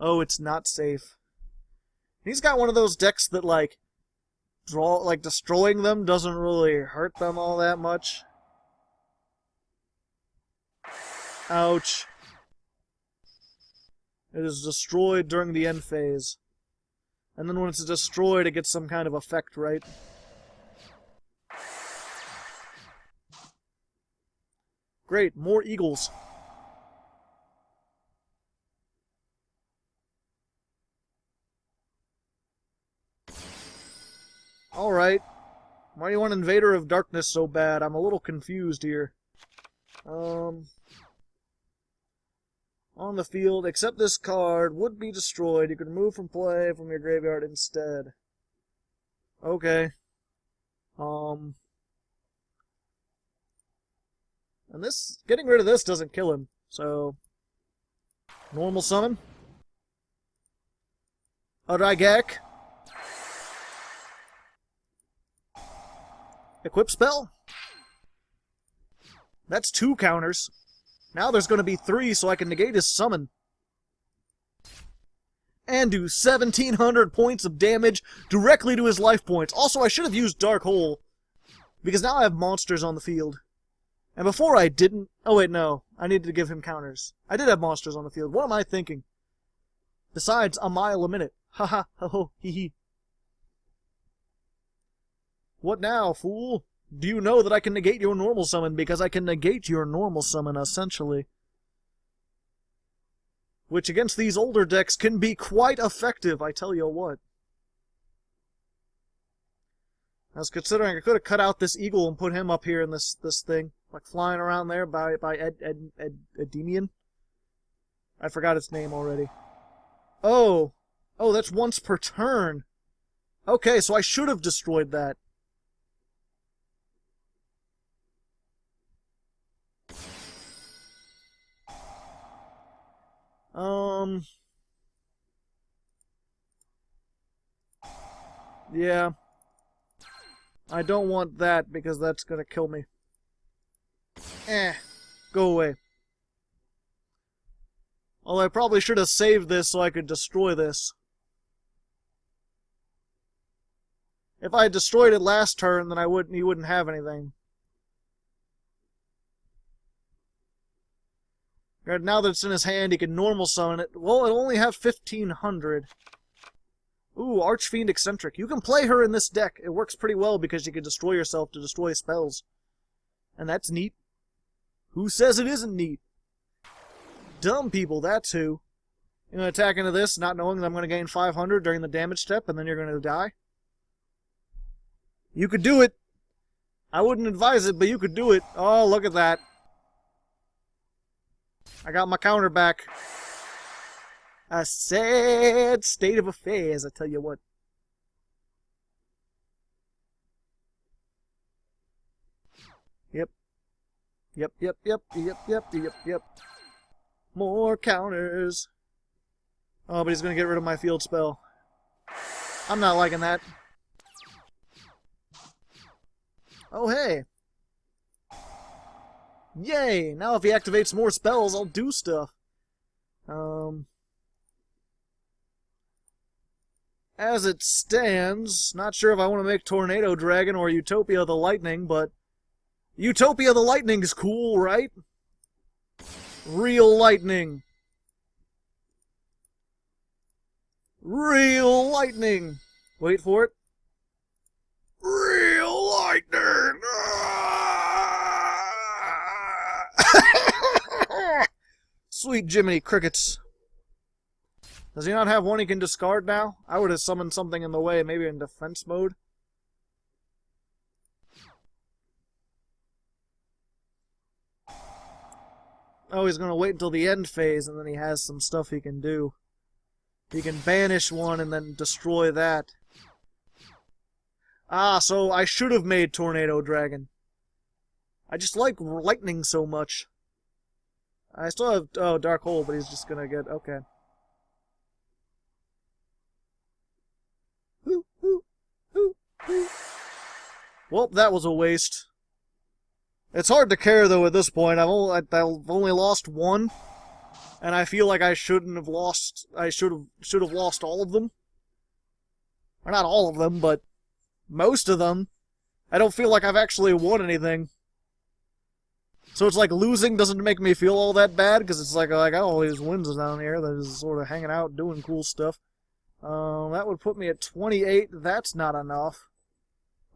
Oh, it's not safe. He's got one of those decks that, like, destroying them doesn't really hurt them all that much. Ouch. It is destroyed during the end phase. And then when it's destroyed, it gets some kind of effect, right? Great, more eagles. Alright. Why do you want Invader of Darkness so bad? I'm a little confused here. On the field, except this card would be destroyed. You can remove from play from your graveyard instead. Okay. And this, getting rid of this doesn't kill him, so... Normal summon. Hardleg. Equip spell. That's 2 counters. Now there's going to be 3, so I can negate his summon. And do 1,700 points of damage directly to his life points. Also, I should have used Dark Hole, because now I have monsters on the field. And before I didn't... Oh wait, no. I needed to give him counters. I did have monsters on the field. What am I thinking? Besides, a mile a minute. Haha, ho ho, hee hee. What now, fool? Do you know that I can negate your normal summon? Because I can negate your normal summon, essentially. Which, against these older decks, can be quite effective, I tell you what. I was considering I could have cut out this eagle and put him up here in this thing. Like flying around there by Endymion. I forgot its name already. Oh! Oh, that's once per turn! Okay, so I should have destroyed that. Yeah. I don't want that, because that's gonna kill me. Go away. Although I probably should have saved this so I could destroy this. If I had destroyed it last turn, then he wouldn't have anything. Now that it's in his hand, he can normal summon it. Well, it'll only have 1,500. Ooh, Archfiend Eccentric. You can play her in this deck. It works pretty well because you can destroy yourself to destroy spells. And that's neat. Who says it isn't neat? Dumb people, that's who. You're going to attack into this, not knowing that I'm going to gain 500 during the damage step, and then you're going to die? You could do it. I wouldn't advise it, but you could do it. Oh, look at that. I got my counter back. A sad state of affairs, I tell you what. Yep. Yep. More counters. Oh, but he's gonna get rid of my field spell. I'm not liking that. Oh, hey. Yay! Now if he activates more spells, I'll do stuff. As it stands, not sure if I want to make Tornado Dragon or Utopia the Lightning, but Utopia the Lightning's cool, right? Real lightning. Real lightning. Wait for it. Real lightning. Sweet Jiminy Crickets. Does he not have one he can discard now? I would have summoned something in the way, maybe in defense mode. Oh, he's gonna wait until the end phase, and then he has some stuff he can do. He can banish one and then destroy that. Ah, so I should have made Tornado Dragon. I just like lightning so much. I still have, oh, Dark Hole, but he's just gonna get, okay. Well, that was a waste. It's hard to care, though, at this point. I've only lost one, and I feel like I shouldn't have lost. I should have lost all of them. Or not all of them, but most of them. I don't feel like I've actually won anything. So it's like losing doesn't make me feel all that bad, because it's like I got all these wins down here that is sort of hanging out, doing cool stuff. That would put me at 28. That's not enough.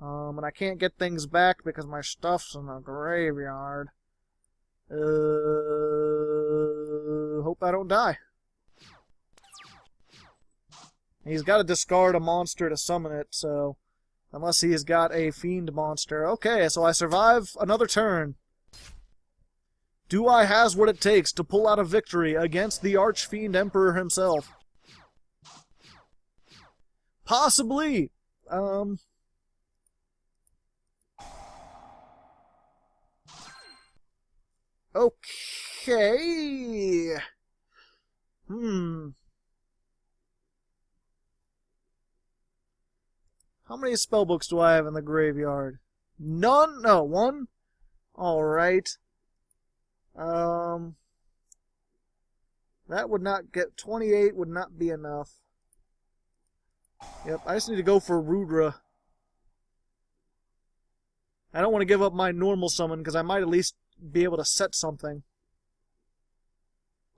And I can't get things back because my stuff's in the graveyard. Hope I don't die. He's got to discard a monster to summon it, so... Unless he's got a fiend monster. Okay, so I survive another turn. Do I has what it takes to pull out a victory against the Archfiend Emperor himself? Possibly! Okay. How many spellbooks do I have in the graveyard? None? No, one? Alright. That would not get... 28 would not be enough. Yep, I just need to go for Rudra. I don't want to give up my normal summon, because I might at least be able to set something.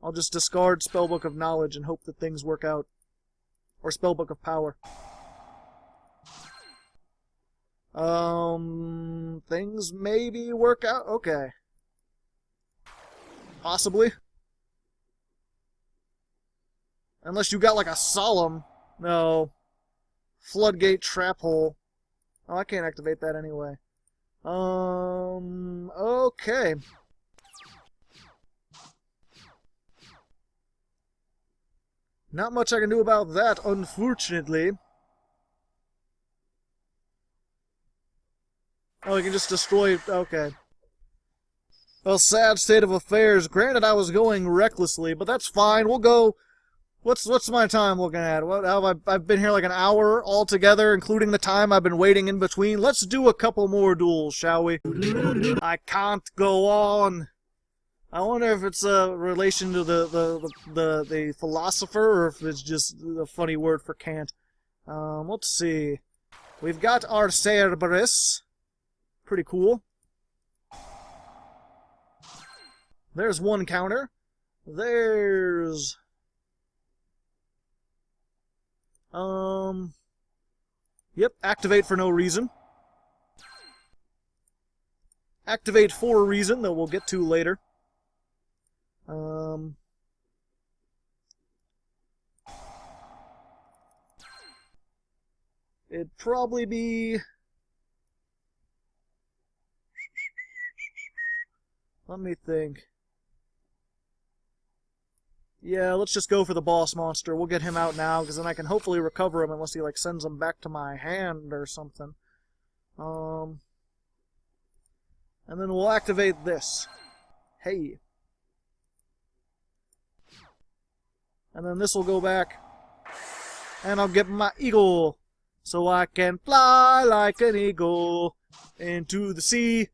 I'll just discard Spellbook of Knowledge and hope that things work out. Or Spellbook of Power. Things maybe work out? Okay. Possibly. Unless you got like a Solemn. No. Floodgate Trap Hole. Oh, I can't activate that anyway. Okay. Not much I can do about that, unfortunately. Oh, you can just destroy... Okay. Well, sad state of affairs. Granted, I was going recklessly, but that's fine. We'll go... What's my time looking at? What I've been here like an hour altogether, including the time I've been waiting in between. Let's do a couple more duels, shall we? I can't go on. I wonder if it's a relation to the philosopher, or if it's just a funny word for can't. Let's see. We've got our Cerberus. Pretty cool. There's one counter. There's... Yep, activate for no reason. Activate for a reason that we'll get to later. It'd probably be... Let me think. Yeah, let's just go for the boss monster. We'll get him out now, because then I can hopefully recover him unless he, like, sends him back to my hand or something. And then we'll activate this. Hey. And then this will go back. And I'll get my eagle. So I can fly like an eagle into the sea.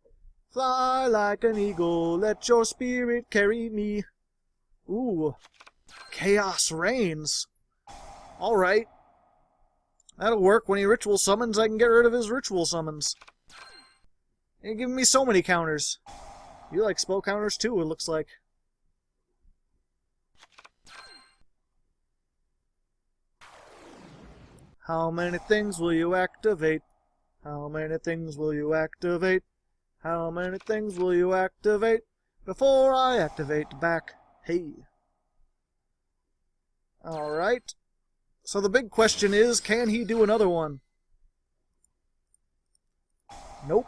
Fly like an eagle, let your spirit carry me. Ooh. Chaos Reigns. Alright. That'll work. When he ritual summons, I can get rid of his ritual summons. You're giving me so many counters. You like spell counters too, it looks like. How many things will you activate? How many things will you activate? How many things will you activate before I activate back? Hey. Alright. So the big question is, can he do another one? Nope.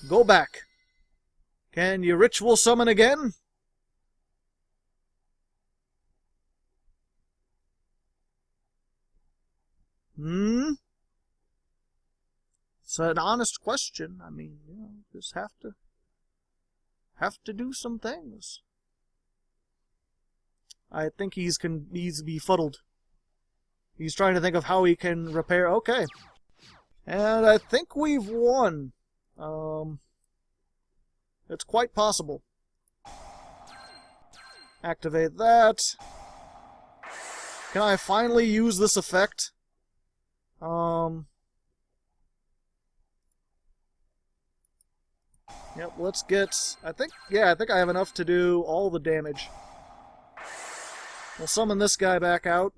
Go back. Can you ritual summon again? It's an honest question. I mean, you know, just have to do some things. I think he's befuddled. He's trying to think of how he can repair. Okay. And I think we've won. It's quite possible. Activate that. Can I finally use this effect? Yep, let's get... I think I have enough to do all the damage. We'll summon this guy back out.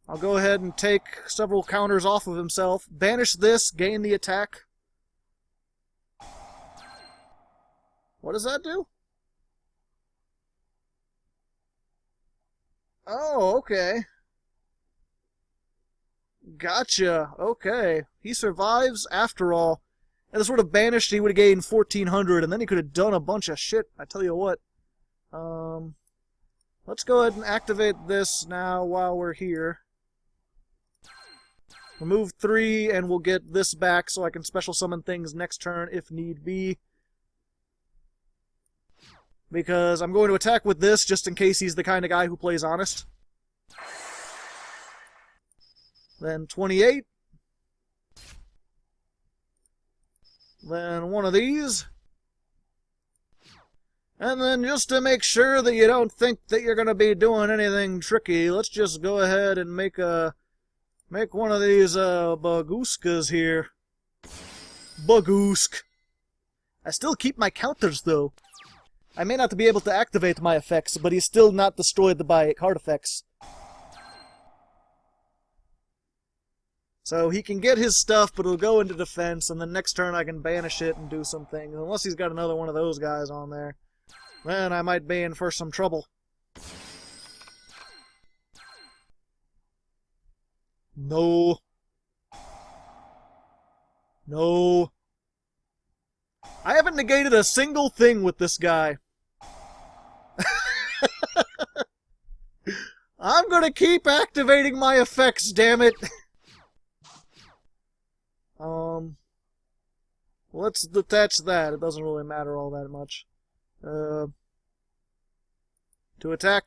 I'll go ahead and take several counters off of himself. Banish this, gain the attack. What does that do? Oh, okay. Gotcha. Okay. He survives after all. And this would have banished, he would have gained 1,400, and then he could have done a bunch of shit, I tell you what. Let's go ahead and activate this now while we're here. Remove 3, and we'll get this back so I can special summon things next turn if need be. Because I'm going to attack with this just in case he's the kind of guy who plays honest. Then 28. Then one of these. And then just to make sure that you don't think that you're going to be doing anything tricky, let's just go ahead and make one of these Bagooskas here. Bagoosk. I still keep my counters though. I may not be able to activate my effects, but he's still not destroyed by card effects. So he can get his stuff, but it'll go into defense, and then next turn I can banish it and do some things. Unless he's got another one of those guys on there. Then I might be in for some trouble. No. No. I haven't negated a single thing with this guy. I'm gonna keep activating my effects, damn it. Let's detach that. It doesn't really matter all that much. To attack.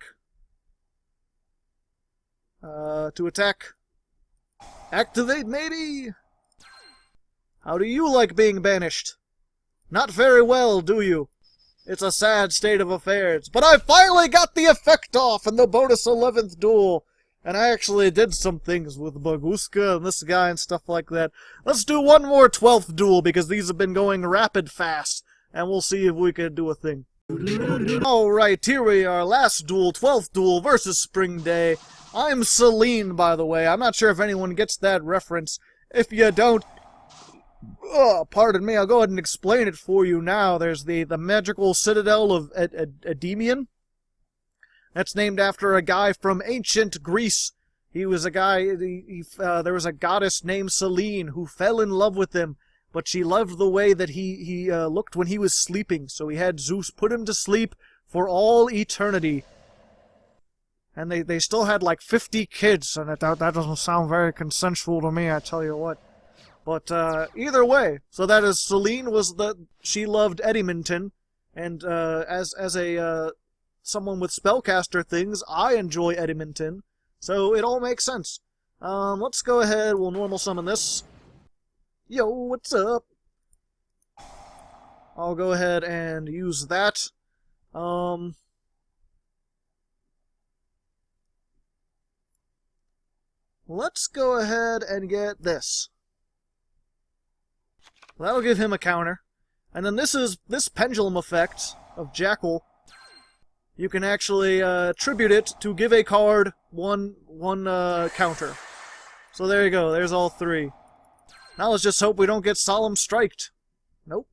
To attack. Activate, maybe? How do you like being banished? Not very well, do you? It's a sad state of affairs. But I finally got the effect off in the bonus 11th duel. And I actually did some things with Baguska and this guy and stuff like that. Let's do one more 12th duel because these have been going rapid fast. And we'll see if we can do a thing. Alright, here we are. Last duel, 12th duel versus Spring Day. I'm Celine, by the way. I'm not sure if anyone gets that reference. If you don't... pardon me, I'll go ahead and explain it for you now. There's the magical Citadel of Endymion. That's named after a guy from ancient Greece. He was a guy, there was a goddess named Selene who fell in love with him, but she loved the way that he looked when he was sleeping, so he had Zeus put him to sleep for all eternity. And they still had like 50 kids, and that doesn't sound very consensual to me, I tell you what. But either way, so that is Selene she loved Endymion, and as a someone with spellcaster things, I enjoy Endymion, so it all makes sense. Let's go ahead, we'll normal summon this. Yo, what's up? I'll go ahead and use that. Let's go ahead and get this. That'll give him a counter. And then this pendulum effect of Jackal. You can actually attribute it to give a card one counter. So there you go, there's all 3. Now let's just hope we don't get Solemn Striked. Nope.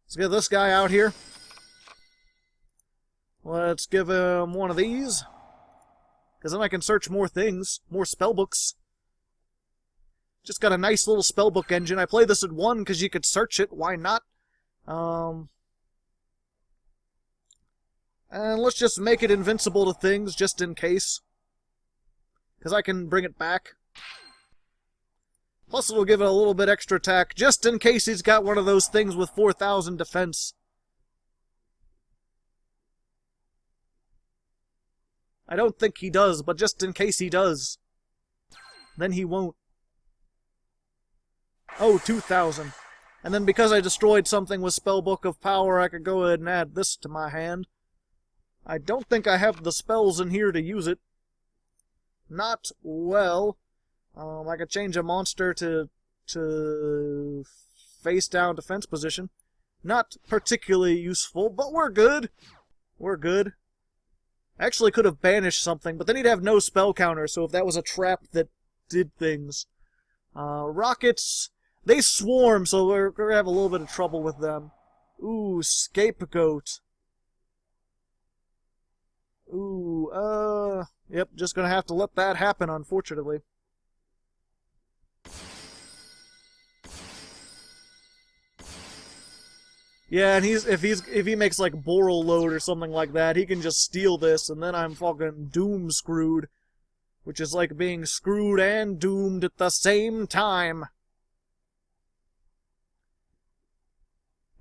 Let's get this guy out here. Let's give him one of these. Because then I can search more things, more spellbooks. Just got a nice little spellbook engine. I play this at 1 because you could search it. Why not? And let's just make it invincible to things, just in case. Because I can bring it back. Plus it'll give it a little bit extra attack, just in case he's got one of those things with 4,000 defense. I don't think he does, but just in case he does. Then he won't. Oh, 2,000. And then because I destroyed something with Spellbook of Power, I could go ahead and add this to my hand. I don't think I have the spells in here to use it. Not well. I could change a monster to face down defense position. Not particularly useful, but we're good. We're good. I actually could have banished something, but then he'd have no spell counter, so if that was a trap that did things. Rockets, they swarm, so we're going to have a little bit of trouble with them. Ooh, Scapegoat. Ooh, yep, just going to have to let that happen, unfortunately. Yeah, and if he makes like Boral Load or something like that, he can just steal this, and then I'm fucking doom screwed, which is like being screwed and doomed at the same time.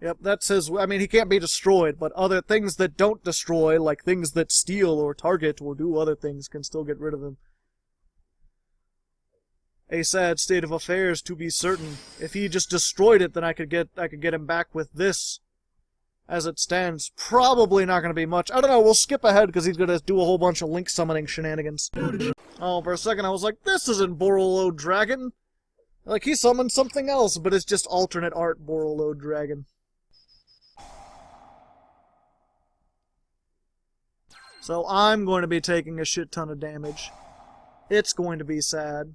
Yep, that's his. I mean, he can't be destroyed, but other things that don't destroy, like things that steal or target or do other things, can still get rid of him. A sad state of affairs, to be certain. If he just destroyed it, then I could get him back with this. As it stands, probably not going to be much. I don't know, we'll skip ahead because he's going to do a whole bunch of link summoning shenanigans. Oh, for a second I was like, this isn't Borolo Dragon. Like, he summoned something else, but it's just alternate art Borolo Dragon. So I'm going to be taking a shit ton of damage. It's going to be sad.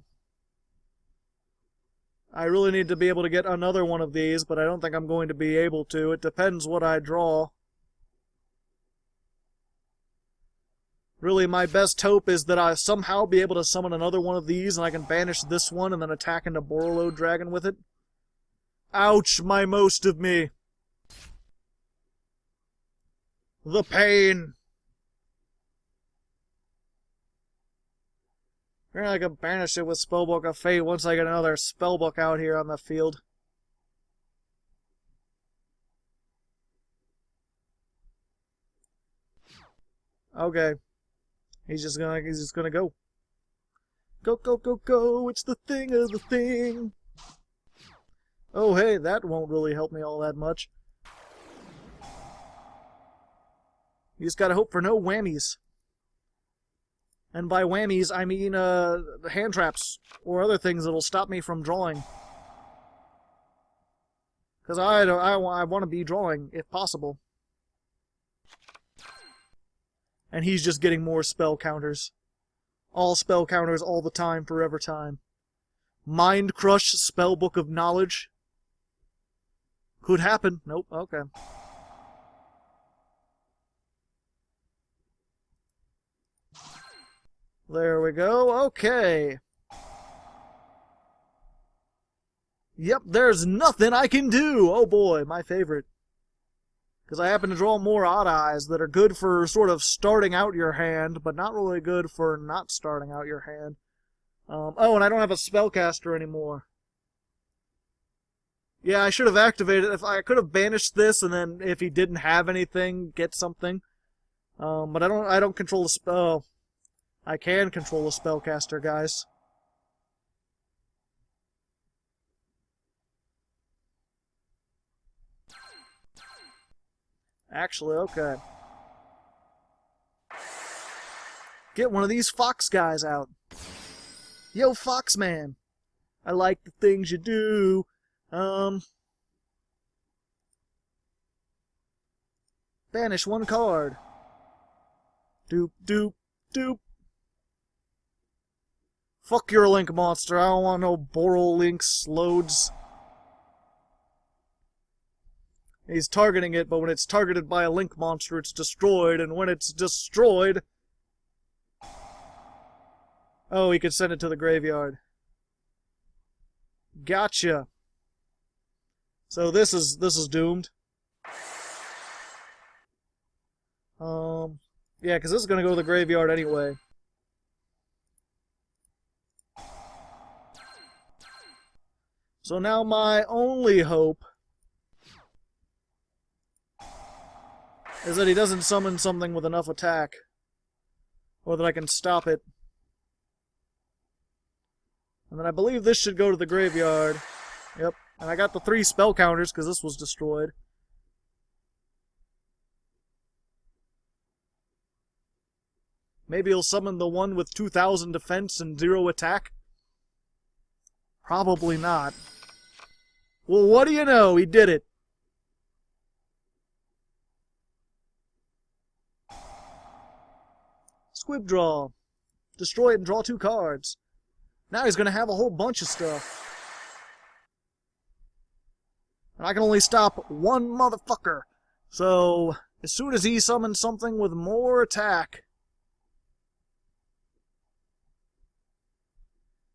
I really need to be able to get another one of these, but I don't think I'm going to be able to. It depends what I draw. Really, my best hope is that I somehow be able to summon another one of these, and I can banish this one and then attack into Borolo Dragon with it. Ouch, my most of me. The pain. I can banish it with Spellbook of Fate once I get another Spellbook out here on the field. Okay. He's just gonna go. Go, go, go, go, it's the thing of the thing. Oh hey, that won't really help me all that much. You just gotta hope for no whammies. And by whammies, I mean hand traps or other things that'll stop me from drawing. Because I want to be drawing, if possible. And he's just getting more spell counters. All spell counters all the time, forever time. Mind Crush, Spellbook of Knowledge. Could happen. Nope, okay. There we go, okay. Yep, there's nothing I can do! Oh boy, my favorite. Because I happen to draw more odd eyes that are good for sort of starting out your hand, but not really good for not starting out your hand. Oh, and I don't have a spellcaster anymore. Yeah, I should have activated it. If I could have banished this, and then if he didn't have anything, get something. But I don't control the spell. I can control a spellcaster, guys. Actually, okay. Get one of these fox guys out. Yo, Foxman. I like the things you do. Banish one card. Doop, doop, doop. Fuck your link monster, I don't want no Boral links loads. He's targeting it, but when it's targeted by a link monster, it's destroyed, and when it's destroyed... Oh, he could send it to the graveyard. Gotcha. So this is doomed. Yeah, because this is going to go to the graveyard anyway. So now my only hope is that he doesn't summon something with enough attack. Or that I can stop it. And then I believe this should go to the graveyard. Yep. And I got the 3 spell counters because this was destroyed. Maybe he'll summon the one with 2,000 defense and 0 attack? Probably not. Well, what do you know? He did it. Squib draw. Destroy it and draw 2 cards. Now he's going to have a whole bunch of stuff. And I can only stop one motherfucker. So, as soon as he summons something with more attack,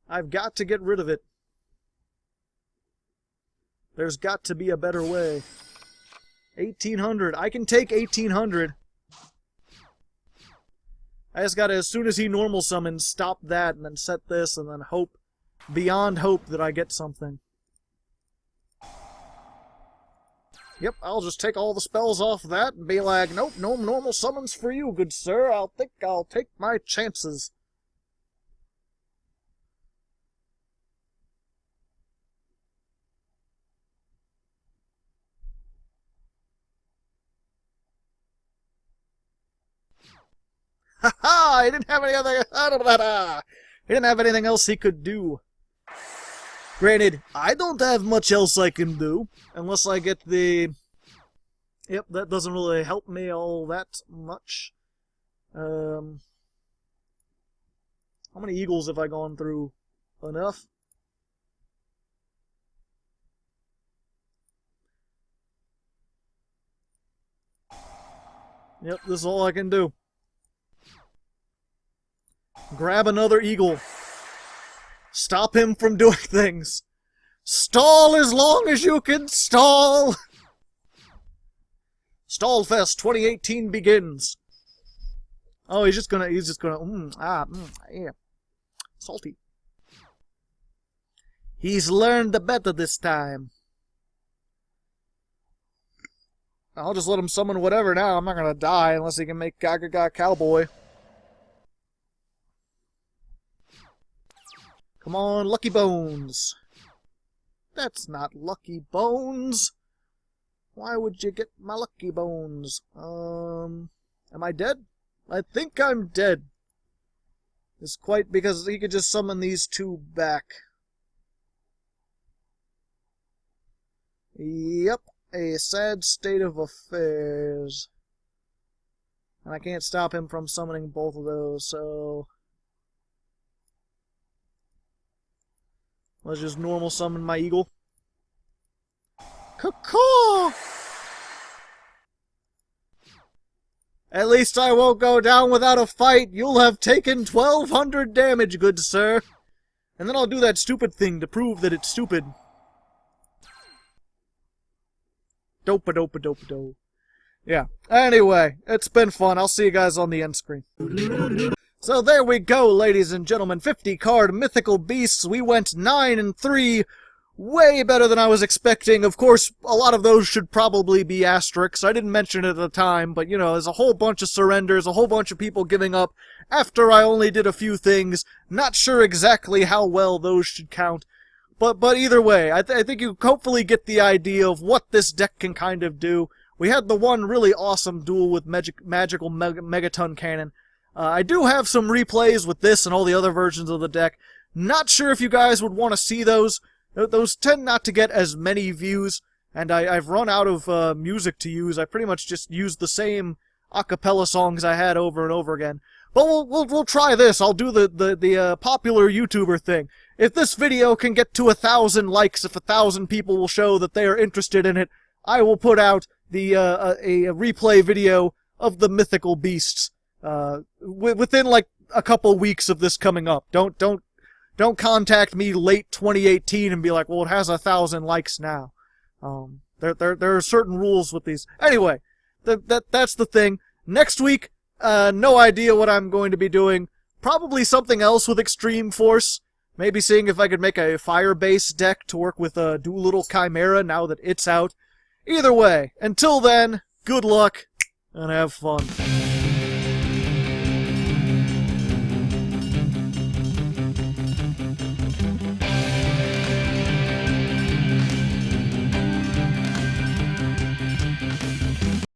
I've got to get rid of it. There's got to be a better way. 1,800. I can take 1,800. I just gotta, as soon as he normal summons, stop that and then set this and then hope, beyond hope, that I get something. Yep, I'll just take all the spells off that and be like, nope, no normal summons for you, good sir. I'll take my chances. Ha! He didn't have any other... He didn't have anything else he could do. Granted, I don't have much else I can do, unless I get the... Yep, that doesn't really help me all that much. How many eagles have I gone through? Enough? Yep, this is all I can do. Grab another eagle. Stop him from doing things. Stall as long as you can stall. Stallfest 2018 begins. Oh, he's just gonna, yeah. Salty. He's learned the better this time. I'll just let him summon whatever now. I'm not gonna die unless he can make Gaga Cowboy. Come on, Lucky Bones. That's not Lucky Bones. Why would you get my Lucky Bones? Am I dead? I think I'm dead. It's quite because he could just summon these 2 back. Yep, a sad state of affairs. And I can't stop him from summoning both of those, so... Let's just normal summon my eagle. Caw-caw! At least I won't go down without a fight. You'll have taken 1,200 damage, good sir. And then I'll do that stupid thing to prove that it's stupid. Dopa-dopa-dopa-do. Yeah. Anyway, it's been fun. I'll see you guys on the end screen. So there we go, ladies and gentlemen. 50 card Mythical Beasts. We went 9-3. Way better than I was expecting. Of course, a lot of those should probably be asterisks. I didn't mention it at the time, but, you know, there's a whole bunch of surrenders, a whole bunch of people giving up after I only did a few things. Not sure exactly how well those should count. But either way, I think you hopefully get the idea of what this deck can kind of do. We had the one really awesome duel with magical Megaton Cannon. I do have some replays with this and all the other versions of the deck. Not sure if you guys would want to see those. Those tend not to get as many views, and I've run out of music to use. I pretty much just used the same a cappella songs I had over and over again. But we'll try this. I'll do the popular YouTuber thing. If this video can get to 1,000 likes, if 1,000 people will show that they are interested in it, I will put out the a replay video of the Mythical Beasts within like a couple weeks of this coming up. Don't contact me late 2018 and be like, well, it has 1,000 likes now. There are certain rules with these. Anyway, that's the thing. Next week, no idea what I'm going to be doing. Probably something else with Extreme Force. Maybe seeing if I could make a fire-based deck to work with Doolittle Chimera now that it's out. Either way, until then, good luck and have fun.